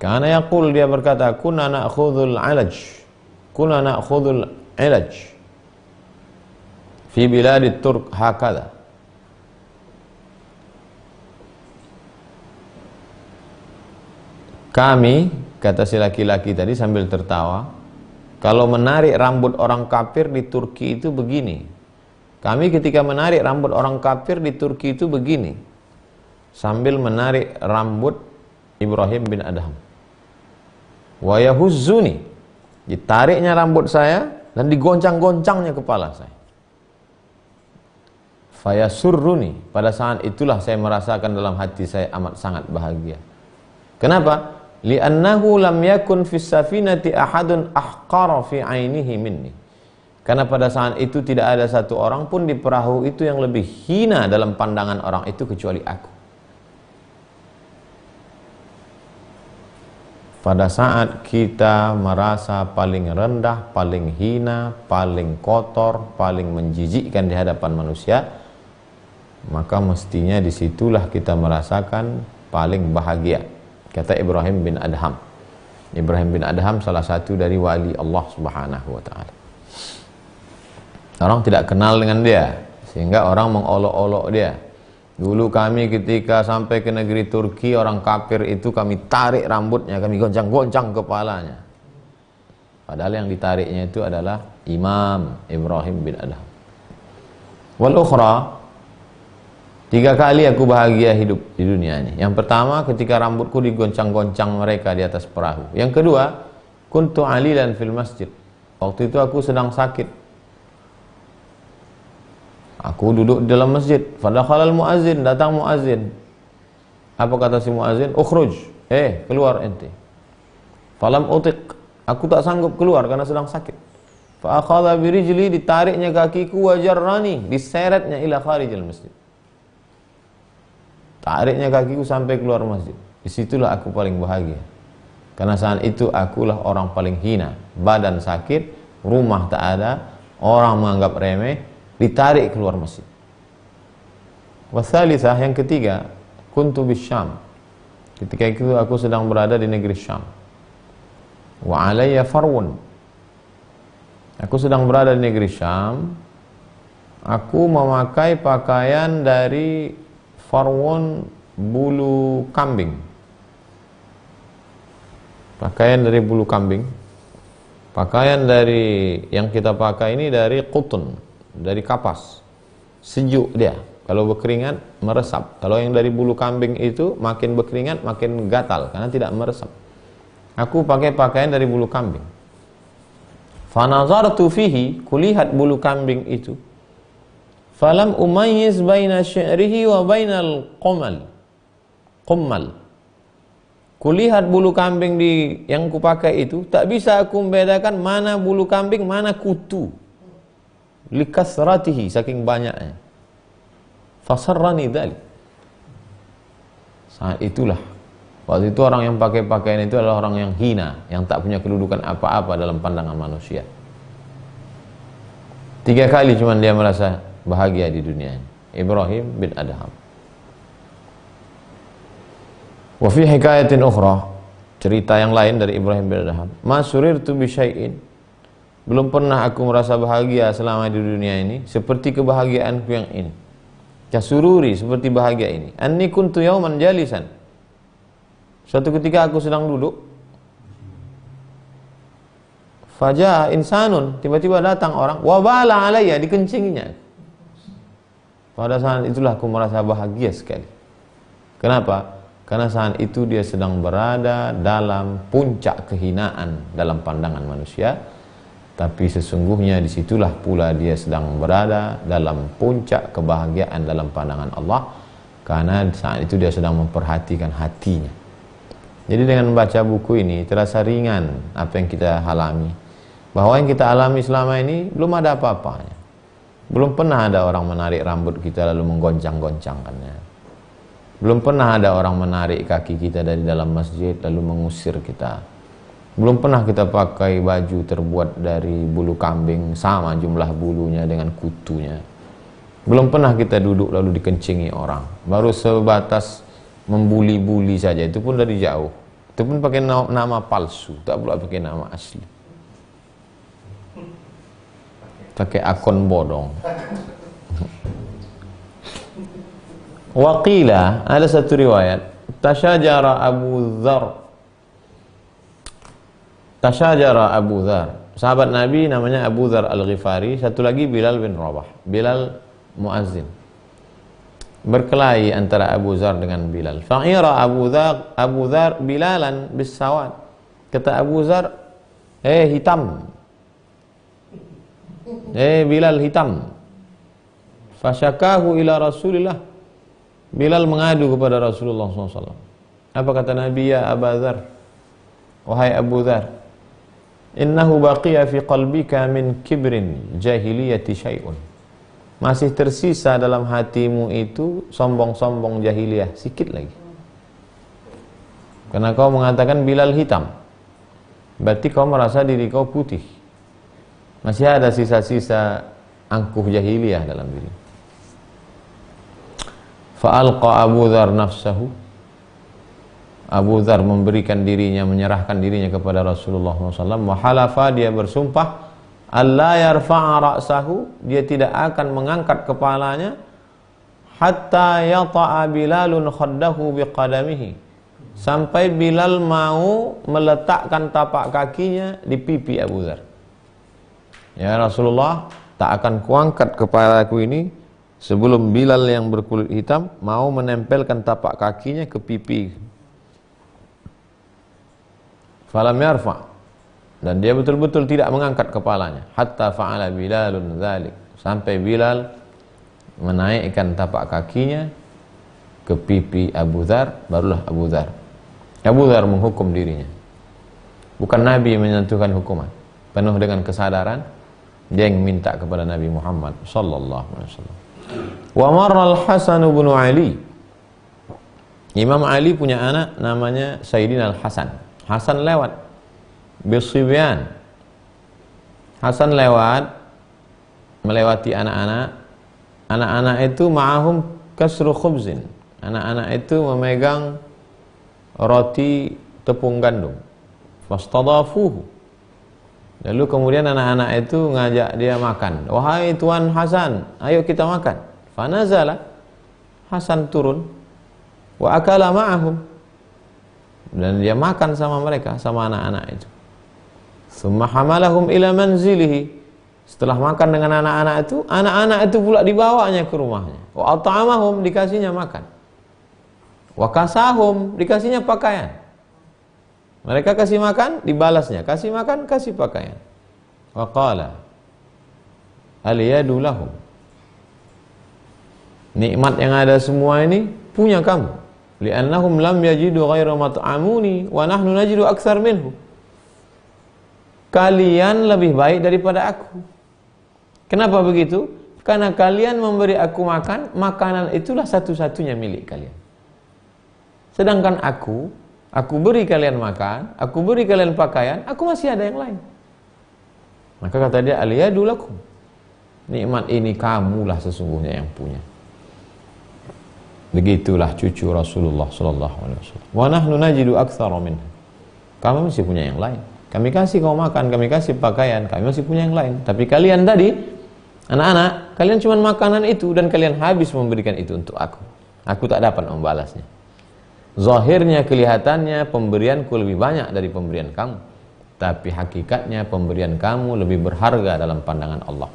Karena yaqul, dia berkata, kunna na'khudhul ilaj fi biladit Turk hakadha. Kami, kata si laki-laki tadi sambil tertawa, kalau menarik rambut orang kafir di Turki itu begini. Kami ketika menarik rambut orang kafir di Turki itu begini, sambil menarik rambut Ibrahim bin Adham. Wa yahuzzuni, ditariknya rambut saya dan digoncang-goncangnya kepala saya. Fayasurruni, pada saat itulah saya merasakan dalam hati saya amat sangat bahagia. Kenapa? Li'annahu lam yakun fis safinati ahadun ahqara fi ainihi minni. Karena pada saat itu tidak ada satu orang pun di perahu itu yang lebih hina dalam pandangan orang itu kecuali aku. Pada saat kita merasa paling rendah, paling hina, paling kotor, paling menjijikkan di hadapan manusia, maka mestinya disitulah kita merasakan paling bahagia. Kata Ibrahim bin Adham. Ibrahim bin Adham salah satu dari wali Allah Subhanahu wa ta'ala. Orang tidak kenal dengan dia, sehingga orang mengolok-olok dia. Dulu kami ketika sampai ke negeri Turki, orang kafir itu kami tarik rambutnya, kami goncang-goncang kepalanya. Padahal yang ditariknya itu adalah Imam Ibrahim bin Adham. Wal ukhra, 3 kali aku bahagia hidup di dunia ini. Yang pertama ketika rambutku digoncang-goncang mereka di atas perahu. Yang kedua, kuntu alilan fil masjid. Waktu itu aku sedang sakit. Aku duduk di dalam masjid. Fadakhalal muazzin, datang muazzin. Apa kata si muazzin? Ukhruj, keluar ente. Falam utiq, aku tak sanggup keluar karena sedang sakit. Fa akhadha bi rijli, ditariknya kakiku, wa jarrani, diseretnya ila kharijil masjid. Tariknya kakiku sampai keluar masjid. Disitulah aku paling bahagia. Karena saat itu akulah orang paling hina. Badan sakit, rumah tak ada, orang menganggap remeh, ditarik keluar masjid. Wasalitsah, yang ketiga, kuntu bisyam. Ketika itu aku sedang berada di negeri Syam. Wa alayya farwun. Aku sedang berada di negeri Syam. Aku memakai pakaian dari farwun, bulu kambing. Pakaian dari bulu kambing. Pakaian dari yang kita pakai ini dari qutun, dari kapas. Sejuk dia. Kalau berkeringat meresap. Kalau yang dari bulu kambing itu makin berkeringat makin gatal karena tidak meresap. Aku pakai pakaian dari bulu kambing. Fa nazartu fihi, kulihat bulu kambing itu. Falam umayyiz baina syi'rihi wa bainal qummal. Kulihat bulu kambing yang kupakai itu, tak bisa aku membedakan mana bulu kambing, mana kutu. Likasratihi, saking banyaknya. Fasarrani dzalik. Saat itulah, waktu itu orang yang pakai pakaian itu adalah orang yang hina, yang tak punya kedudukan apa-apa dalam pandangan manusia. 3 kali cuman dia merasa bahagia di dunia ini. Ibrahim bin Adham. Wa fi hikayatin ukhra, cerita yang lain dari Ibrahim bin Adham. Ma surirtu bi syai'in, belum pernah aku merasa bahagia selama di dunia ini seperti kebahagiaanku yang ini. Kasururi, seperti bahagia ini. Anni kuntu yauman jalisan. Suatu ketika aku sedang duduk. Fajaa insanun, tiba-tiba datang orang, wa bala alayya, dikencinginya. Pada saat itulah aku merasa bahagia sekali. Kenapa? Karena saat itu dia sedang berada dalam puncak kehinaan dalam pandangan manusia. Tapi sesungguhnya disitulah pula dia sedang berada dalam puncak kebahagiaan dalam pandangan Allah. Karena saat itu dia sedang memperhatikan hatinya. Jadi dengan membaca buku ini terasa ringan apa yang kita alami. Bahwa yang kita alami selama ini belum ada apa-apanya. Belum pernah ada orang menarik rambut kita lalu menggoncang-goncangkannya. Belum pernah ada orang menarik kaki kita dari dalam masjid lalu mengusir kita. Belum pernah kita pakai baju terbuat dari bulu kambing sama jumlah bulunya dengan kutunya. Belum pernah kita duduk lalu dikencingi orang. Baru sebatas membuli-buli saja, itu pun dari jauh. Itu pun pakai nama palsu, tak pula pakai nama asli. Pakai akun bodong. Waqila, ada satu riwayat, tasyajara Abu Dzar. Sahabat Nabi namanya Abu Dzar Al-Ghifari, satu lagi Bilal bin Rabah, Bilal muazzin. Berkelahi antara Abu Dzar dengan Bilal. Fa'ira Abu Dzar Bilalan bisawad. Kata Abu Dzar, hitam. Bilal hitam. Fasyakahu ila Rasulillah. Bilal mengadu kepada Rasulullah SAW. Apa kata Nabi? Ya Abu Dzar, wahai Abu Dzar, innahu baqiya fi qalbika min kibrin jahiliyati syai'un. Masih tersisa dalam hatimu itu sombong-sombong jahiliyah sikit lagi. Karena kau mengatakan Bilal hitam, berarti kau merasa diri kau putih. Masih ada sisa-sisa angkuh jahiliyah dalam diri. Fa'alqa Abu Dzar nafsahu. Abu Dzar memberikan dirinya, menyerahkan dirinya kepada Rasulullah SAW. Wa halafa, dia bersumpah, alla yarfa'a ra'sahu, dia tidak akan mengangkat kepalanya, hatta yata'a Bilalun khaddahu biqadamihi, sampai Bilal mau meletakkan tapak kakinya di pipi Abu Dzar. Ya Rasulullah, tak akan kuangkat kepalaku ini sebelum Bilal yang berkulit hitam mau menempelkan tapak kakinya ke pipi. Falam yarfa, dan dia betul-betul tidak mengangkat kepalanya. Hatta fa'ala Bilalun dzalik, sampai Bilal menaikkan tapak kakinya ke pipi Abu Dzar, barulah Abu Dzar menghukum dirinya. Bukan Nabi menyentuhkan hukuman, penuh dengan kesadaran dia yang minta kepada Nabi Muhammad sallallahu alaihi wasallam. Wa marra al-Hasan bin Ali. Imam Ali punya anak namanya Sayyidina Al-Hasan. Hasan lewat bisibyan. Hasan melewati anak-anak. Anak-anak itu ma'ahum kasru khubzin. Anak-anak itu memegang roti tepung gandum. Fastadafuhu. Lalu kemudian anak-anak itu ngajak dia makan. Wahai Tuan Hasan, ayo kita makan. Fanazala, Hasan turun. Wa akala ma'ahum, dan dia makan sama mereka, sama anak-anak itu. Tsumma hamalahum ila manzilihi. Setelah makan dengan anak-anak itu pula dibawanya ke rumahnya. Wa at'amahum, dikasihnya makan. Wa kasahum, dikasihnya pakaian. Mereka kasih makan, dibalasnya. Kasih makan, kasih pakaian. Wa qala al-yadu lahum. Nikmat yang ada semua ini punya kamu. Li'annahum lam yajidu ghaira mat'amuni wa nahnu najidu aktsar minhu. Kalian lebih baik daripada aku. Kenapa begitu? Karena kalian memberi aku makan, makanan itulah satu-satunya milik kalian. Sedangkan aku beri kalian makan, aku beri kalian pakaian, aku masih ada yang lain. Maka kata dia, al-yadu lakum. Nikmat ini kamulah sesungguhnya yang punya. Begitulah cucu Rasulullah sallallahu alaihi wasallam. Wa nahnu najidu aktsara minhu. Kami masih punya yang lain. Kami kasih kau makan, kami kasih pakaian, kami masih punya yang lain. Tapi kalian tadi, anak-anak, kalian cuma makanan itu dan kalian habis memberikan itu untuk aku. Aku tak dapat membalasnya. Zahirnya, kelihatannya pemberianku lebih banyak dari pemberian kamu. Tapi hakikatnya pemberian kamu lebih berharga dalam pandangan Allah.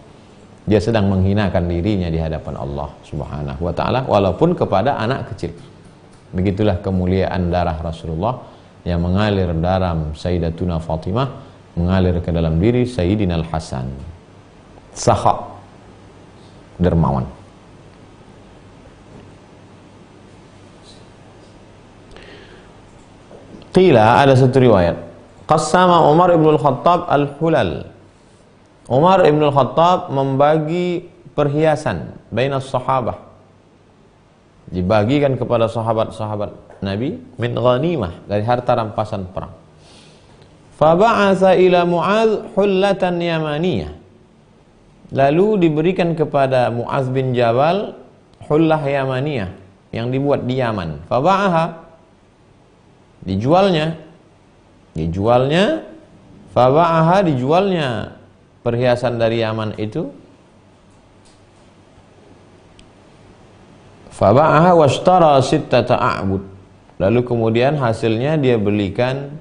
Dia sedang menghinakan dirinya di hadapan Allah Subhanahu wa ta'ala, walaupun kepada anak kecil. Begitulah kemuliaan darah Rasulullah yang mengalir dalam Sayyidatuna Fatimah, mengalir ke dalam diri Sayyidina Al-Hasan. Sakha, dermawan. Qila, ada satu riwayat, qassama Umar ibn al-Khattab al-hulal. Umar ibn al-Khattab membagi perhiasan bainas sahabah, dibagikan kepada sahabat-sahabat Nabi, min ghanimah, dari harta rampasan perang. Faba'atha ila Mu'adz hullatan yamaniyah, lalu diberikan kepada Mu'adz bin Jabal hullah yamaniyah yang dibuat di Yaman. Faba'aha, dijualnya. Faba'aha, dijualnya perhiasan dari Yaman itu. Faba'aha washtara sittata a'bud, lalu kemudian hasilnya dia belikan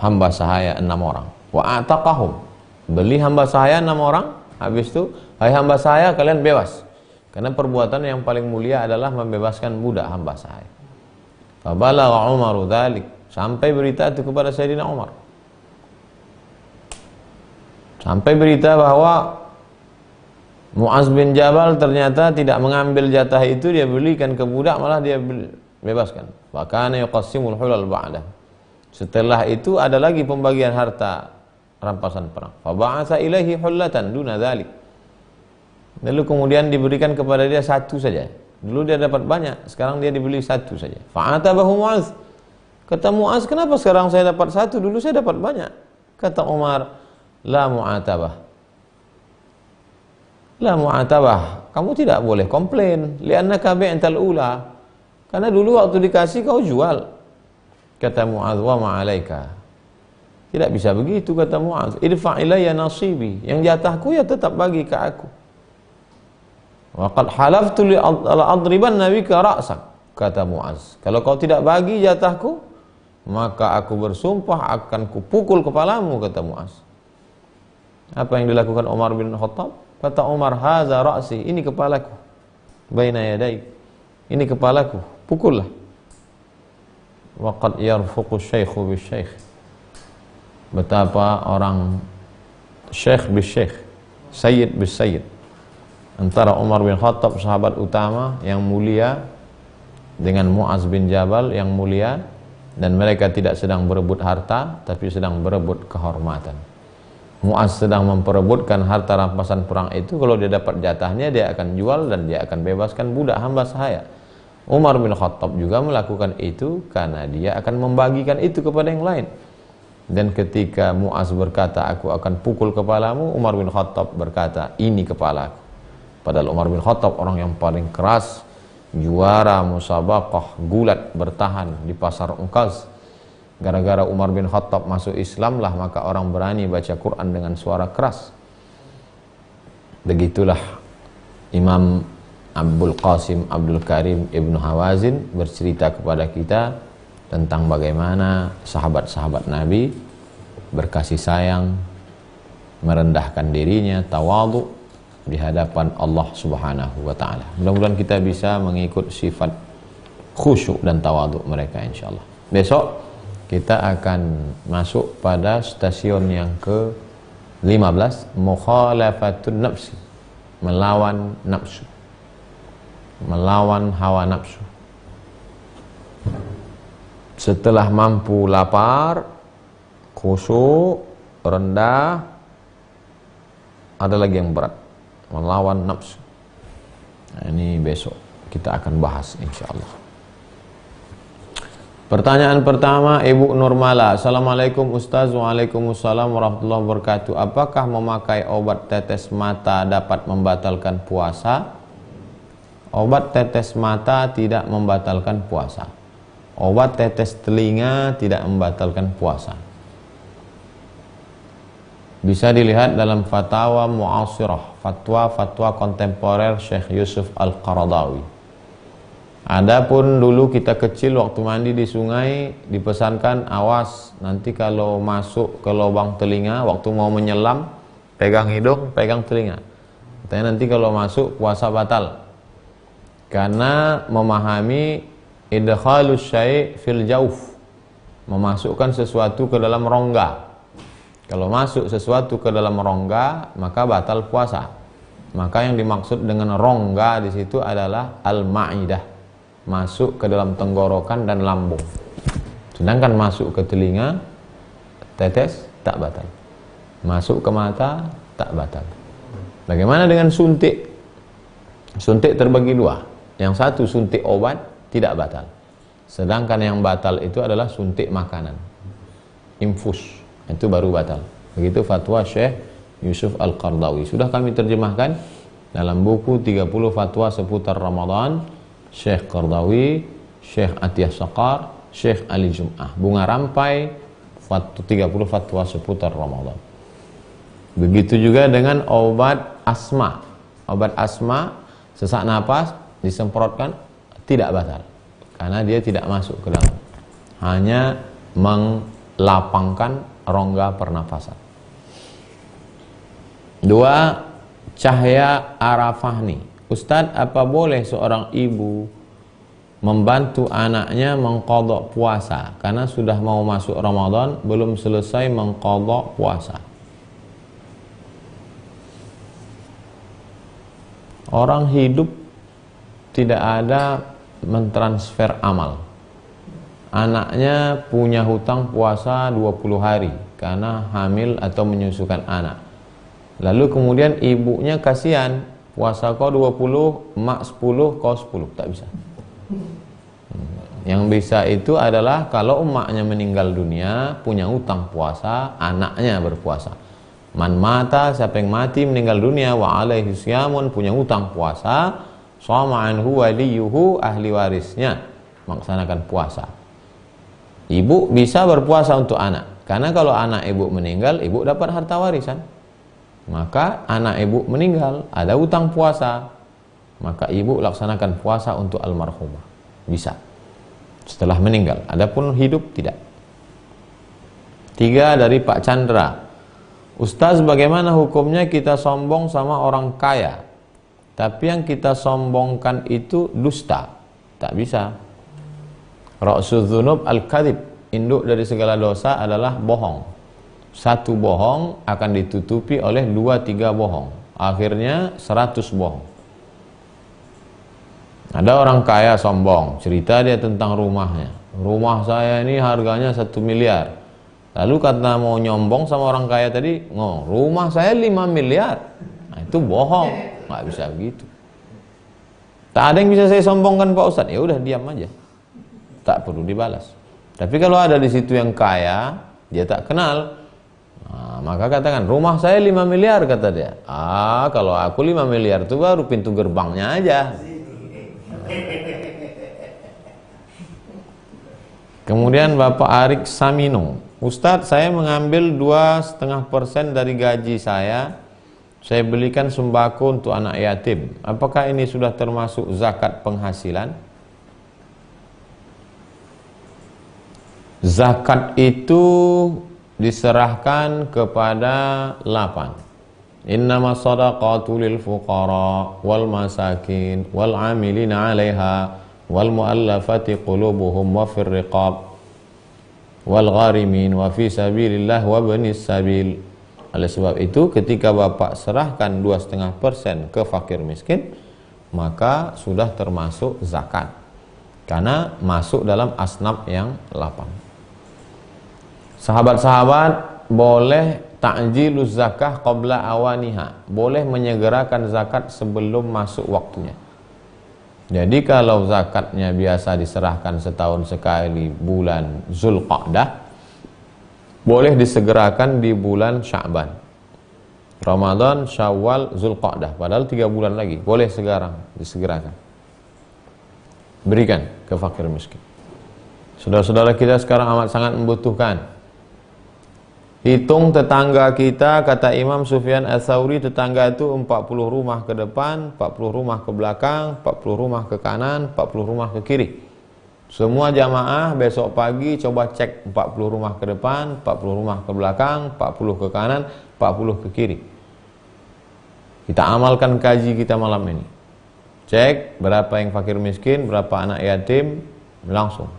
hamba sahaya 6 orang. Wa a'taqahum, beli hamba sahaya 6 orang. Habis itu, hai hamba sahaya, kalian bebas. Karena perbuatan yang paling mulia adalah membebaskan budak hamba sahaya. Fabalagha Umaru dzalik, sampai berita itu kepada Sayyidina Umar. Sampai berita bahwa Mu'adz bin Jabal ternyata tidak mengambil jatah itu, dia belikan ke budak, malah dia bebaskan. Wa kana yuqassimul hulal ba'dah. Setelah itu ada lagi pembagian harta rampasan perang. Fa ba'atsa ilaihi hullatan duna dzalik. Lalu kemudian diberikan kepada dia satu saja. Dulu dia dapat banyak, sekarang dia dibeli satu saja. Fa'atabahu Mu'adz. Kata Mu'adz, kenapa sekarang saya dapat satu, dulu saya dapat banyak? Kata Umar, la mu'atabah. La mu'atabah, kamu tidak boleh komplain. Li'annaka bi'tal ula, karena dulu waktu dikasih kau jual. Kata Mu'adz, wa ma'alaika. Tidak bisa begitu, kata Mu'adz. Idfa' ilayya nasibi, yang jatahku ya tetap bagi ke aku. Wa qad halaftu li'adribanna bika ra'sak, kata Mu'adz. Kalau kau tidak bagi jatahku, maka aku bersumpah akan kupukul kepalamu, kata Mu'adz. Apa yang dilakukan Umar bin Khattab? Kata Umar, haza ra'si, ini kepalaku, baina yadai, ini kepalaku, pukullah. Wa qad yarfuqu syaikhu bisyaikh. Betapa orang syekh bisyekh, sayyid bisayyid, antara Umar bin Khattab, sahabat utama yang mulia, dengan Mu'adz bin Jabal yang mulia, dan mereka tidak sedang berebut harta, tapi sedang berebut kehormatan. Mu'adz sedang memperebutkan harta rampasan perang itu. Kalau dia dapat jatahnya, dia akan jual dan dia akan bebaskan budak hamba sahaya. Umar bin Khattab juga melakukan itu karena dia akan membagikan itu kepada yang lain. Dan ketika Mu'adz berkata, aku akan pukul kepalamu, Umar bin Khattab berkata, ini kepalaku. Padahal Umar bin Khattab orang yang paling keras, juara musabaqah gulat bertahan di pasar Uqaz. Gara-gara Umar bin Khattab masuk Islam lah, maka orang berani baca Quran dengan suara keras. Begitulah Imam Abdul Qasim Abdul Karim Ibnu Hawazin bercerita kepada kita tentang bagaimana sahabat-sahabat Nabi berkasih sayang, merendahkan dirinya, tawadhu di hadapan Allah Subhanahu wa taala. Mudah-mudahan kita bisa mengikut sifat khusyuk dan tawadhu mereka insyaallah. Besok kita akan masuk pada stasiun yang ke-15, mukhalafatun nafsi, melawan nafsu, melawan hawa nafsu. Setelah mampu lapar, khusyuk, rendah, ada lagi yang berat, melawan nafsu. Nah, ini besok kita akan bahas insyaallah. Pertanyaan pertama, Ibu Nurmala. Assalamualaikum Ustaz. Waalaikumsalam warahmatullahi wabarakatuh. Apakah memakai obat tetes mata dapat membatalkan puasa? Obat tetes mata tidak membatalkan puasa. Obat tetes telinga tidak membatalkan puasa. Bisa dilihat dalam fatwa mu'asirah, fatwa-fatwa kontemporer Syekh Yusuf Al-Qaradawi. Adapun dulu kita kecil waktu mandi di sungai dipesankan, awas nanti kalau masuk ke lubang telinga waktu mau menyelam, pegang hidung, pegang telinga. Katanya nanti kalau masuk puasa batal. Karena memahami idkhalus syai' fil jauf, memasukkan sesuatu ke dalam rongga. Kalau masuk sesuatu ke dalam rongga, maka batal puasa. Maka yang dimaksud dengan rongga di situ adalah al-ma'idah, masuk ke dalam tenggorokan dan lambung. Sedangkan masuk ke telinga, tetes, tak batal. Masuk ke mata, tak batal. Bagaimana dengan suntik? Suntik terbagi dua. Yang satu suntik obat, tidak batal. Sedangkan yang batal itu adalah suntik makanan, infus, itu baru batal. Begitu fatwa Syekh Yusuf Al-Qaradawi. Sudah kami terjemahkan dalam buku 30 fatwa seputar Ramadan, Syekh Qaradawi, Syekh Atiyah Saqar, Syekh Ali Jum'ah. Bunga rampai 30 fatwa seputar Ramadan. Begitu juga dengan obat asma. Obat asma, sesak napas, disemprotkan, tidak batal. Karena dia tidak masuk ke dalam. Hanya melapangkan rongga pernafasan. Dua, Cahya Arafahni. Ustadz, apa boleh seorang ibu membantu anaknya mengqadha puasa karena sudah mau masuk Ramadan, belum selesai mengqadha puasa? Orang hidup tidak ada mentransfer amal. Anaknya punya hutang puasa 20 hari karena hamil atau menyusukan anak. Lalu kemudian ibunya kasihan, puasa kau 20, emak 10, kau 10. Tak bisa. Yang bisa itu adalah kalau emaknya meninggal dunia, punya hutang puasa, anaknya berpuasa. Man mata, siapa yang mati meninggal dunia, wa alaihi siyamun, punya utang puasa, shoma anhu waliyuhu, ahli warisnya melaksanakan puasa. Ibu bisa berpuasa untuk anak, karena kalau anak ibu meninggal, ibu dapat harta warisan. Maka anak ibu meninggal, ada utang puasa, maka ibu laksanakan puasa untuk almarhumah. Bisa setelah meninggal, adapun hidup tidak. 3 dari Pak Chandra. Ustaz, bagaimana hukumnya kita sombong sama orang kaya, tapi yang kita sombongkan itu dusta? Tak bisa. Ra'sul dzunub al-kadzib, induk dari segala dosa adalah bohong. Satu bohong akan ditutupi oleh 2-3 bohong, akhirnya 100 bohong. Ada orang kaya sombong, cerita dia tentang rumahnya. Rumah saya ini harganya 1 miliar. Lalu kata mau nyombong sama orang kaya tadi, rumah saya 5 miliar. Nah, itu bohong, nggak bisa begitu. Tak ada yang bisa saya sombongkan Pak Ustadz. Ya udah diam aja, tak perlu dibalas. Tapi kalau ada di situ yang kaya, dia tak kenal, nah, maka katakan rumah saya 5 miliar kata dia. Kalau aku 5 miliar itu baru pintu gerbangnya aja. Kemudian Bapak Arik Samino, Ustadz, saya mengambil 2,5% dari gaji saya belikan sembako untuk anak yatim. Apakah ini sudah termasuk zakat penghasilan? Zakat itu diserahkan kepada 8. Innama shadaqatu lil fuqara wal masakin wal amilina 'alaiha wal mu'allafati qulubuhum wa fir riqab wal gharimin wa fi sabilillah wa banis sabil. Oleh sebab itu ketika Bapak serahkan 2,5% ke fakir miskin, maka sudah termasuk zakat, karena masuk dalam asnaf yang 8. Sahabat-sahabat boleh ta'jiluz zakah qabla awaniha, boleh menyegerakan zakat sebelum masuk waktunya. Jadi kalau zakatnya biasa diserahkan setahun sekali bulan Zulqa'dah, boleh disegerakan di bulan Sya'ban, Ramadan, Syawal, Zulqa'dah, padahal 3 bulan lagi, boleh sekarang disegerakan, berikan ke fakir miskin. Saudara-saudara kita sekarang amat sangat membutuhkan. Hitung tetangga kita, kata Imam Sufyan Ats-Tsauri, tetangga itu 40 rumah ke depan, 40 rumah ke belakang, 40 rumah ke kanan, 40 rumah ke kiri. Semua jamaah besok pagi coba cek 40 rumah ke depan, 40 rumah ke belakang, 40 ke kanan, 40 ke kiri. Kita amalkan kaji kita malam ini. Cek berapa yang fakir miskin, berapa anak yatim, langsung.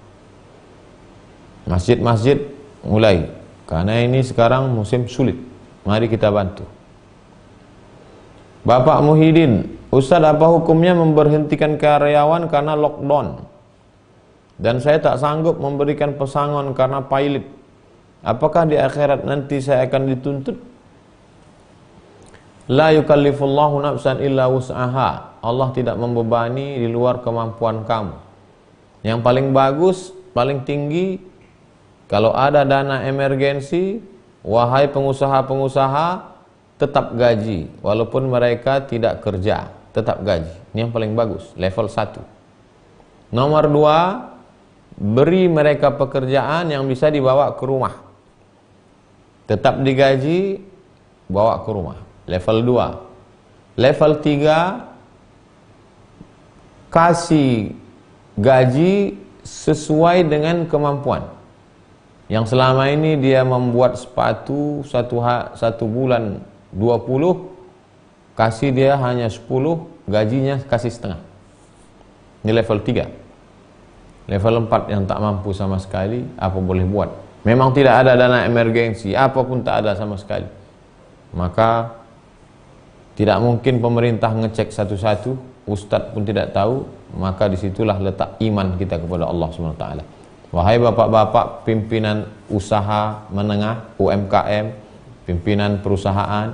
Masjid-masjid mulai. Karena ini sekarang musim sulit, mari kita bantu. Bapak Muhyiddin, Ustadz, apa hukumnya memberhentikan karyawan karena lockdown? Dan saya tak sanggup memberikan pesangon karena pilot. Apakah di akhirat nanti saya akan dituntut? La yukallifullahu nafsan illa wus'aha. Allah tidak membebani di luar kemampuan kamu. Yang paling bagus, paling tinggi, kalau ada dana emergensi, wahai pengusaha-pengusaha, tetap gaji. Walaupun mereka tidak kerja, tetap gaji. Ini yang paling bagus, level 1. Nomor 2, beri mereka pekerjaan yang bisa dibawa ke rumah. Tetap digaji, bawa ke rumah. Level 2. Level 3, kasih gaji sesuai dengan kemampuan. Yang selama ini dia membuat sepatu satu bulan 20, kasih dia hanya 10, gajinya kasih setengah. Ini level 3. Level 4 yang tak mampu sama sekali, apa boleh buat? Memang tidak ada dana emergensi, apapun tak ada sama sekali. Maka tidak mungkin pemerintah ngecek satu-satu, ustadz pun tidak tahu, maka disitulah letak iman kita kepada Allah SWT. Wahai bapak-bapak pimpinan usaha menengah, UMKM, pimpinan perusahaan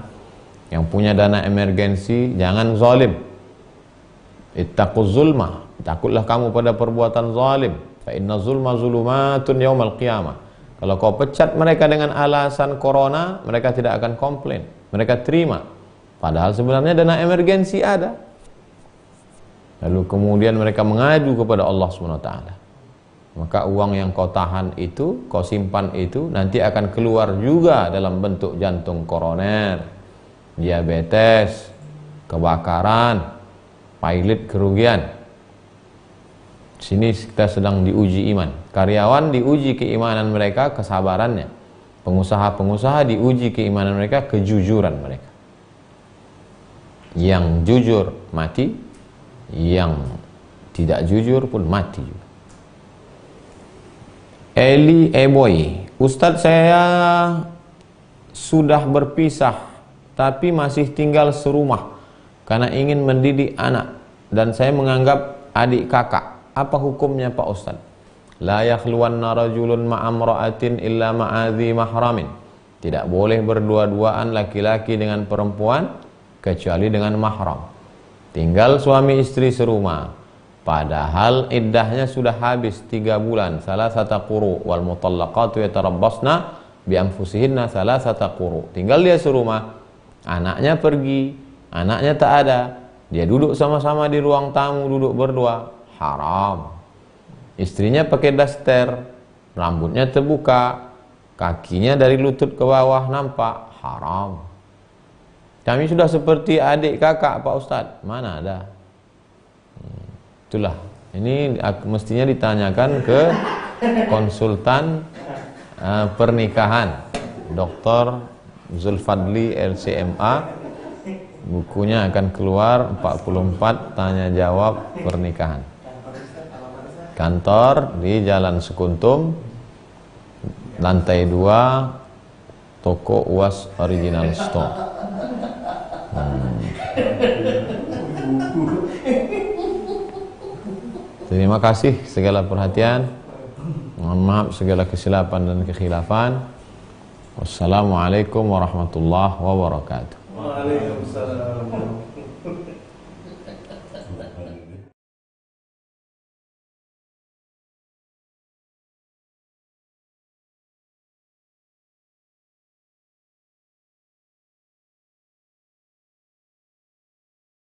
yang punya dana emergensi, jangan zalim. Ittaquz zulma, takutlah kamu pada perbuatan zalim. Fa inna zulma zulumatun yaumal qiyamah. Kalau kau pecat mereka dengan alasan corona, mereka tidak akan komplain. Mereka terima. Padahal sebenarnya dana emergensi ada. Lalu kemudian mereka mengadu kepada Allah SWT. Maka uang yang kau tahan itu, kau simpan itu, nanti akan keluar juga dalam bentuk jantung koroner, diabetes, kebakaran, pilot kerugian. Sini kita sedang diuji iman. Karyawan diuji keimanan mereka, kesabarannya. Pengusaha-pengusaha diuji keimanan mereka, kejujuran mereka. Yang jujur mati, yang tidak jujur pun mati. Eli Eboy, Ustadz, saya sudah berpisah tapi masih tinggal serumah karena ingin mendidik anak dan saya menganggap adik kakak. Apa hukumnya Pak Ustadz? La yakhluwanna rajulun ma'amra'atin illa ma'adhi mahramin. Tidak boleh berdua-duaan laki-laki dengan perempuan kecuali dengan mahram. Tinggal suami istri serumah, padahal iddahnya sudah habis 3 bulan, salasata quru, wal mutallaqatu yatarabbasna bi anfusihinna salasata quru. Tinggal dia serumah, anaknya pergi, anaknya tak ada, dia duduk sama-sama di ruang tamu, duduk berdua, haram. Istrinya pakai daster, rambutnya terbuka, kakinya dari lutut ke bawah nampak, haram. Kami sudah seperti adik kakak Pak Ustadz. Mana ada? Itulah. Ini mestinya ditanyakan ke konsultan pernikahan, Dr. Zulfadli LCMA. Bukunya akan keluar 44 tanya jawab pernikahan. Kantor di Jalan Sekuntum, lantai 2, toko UAS Original Store. Terima kasih segala perhatian. Mohon maaf segala kesilapan dan kekhilafan. Wassalamualaikum warahmatullahi wabarakatuh. Waalaikumsalam.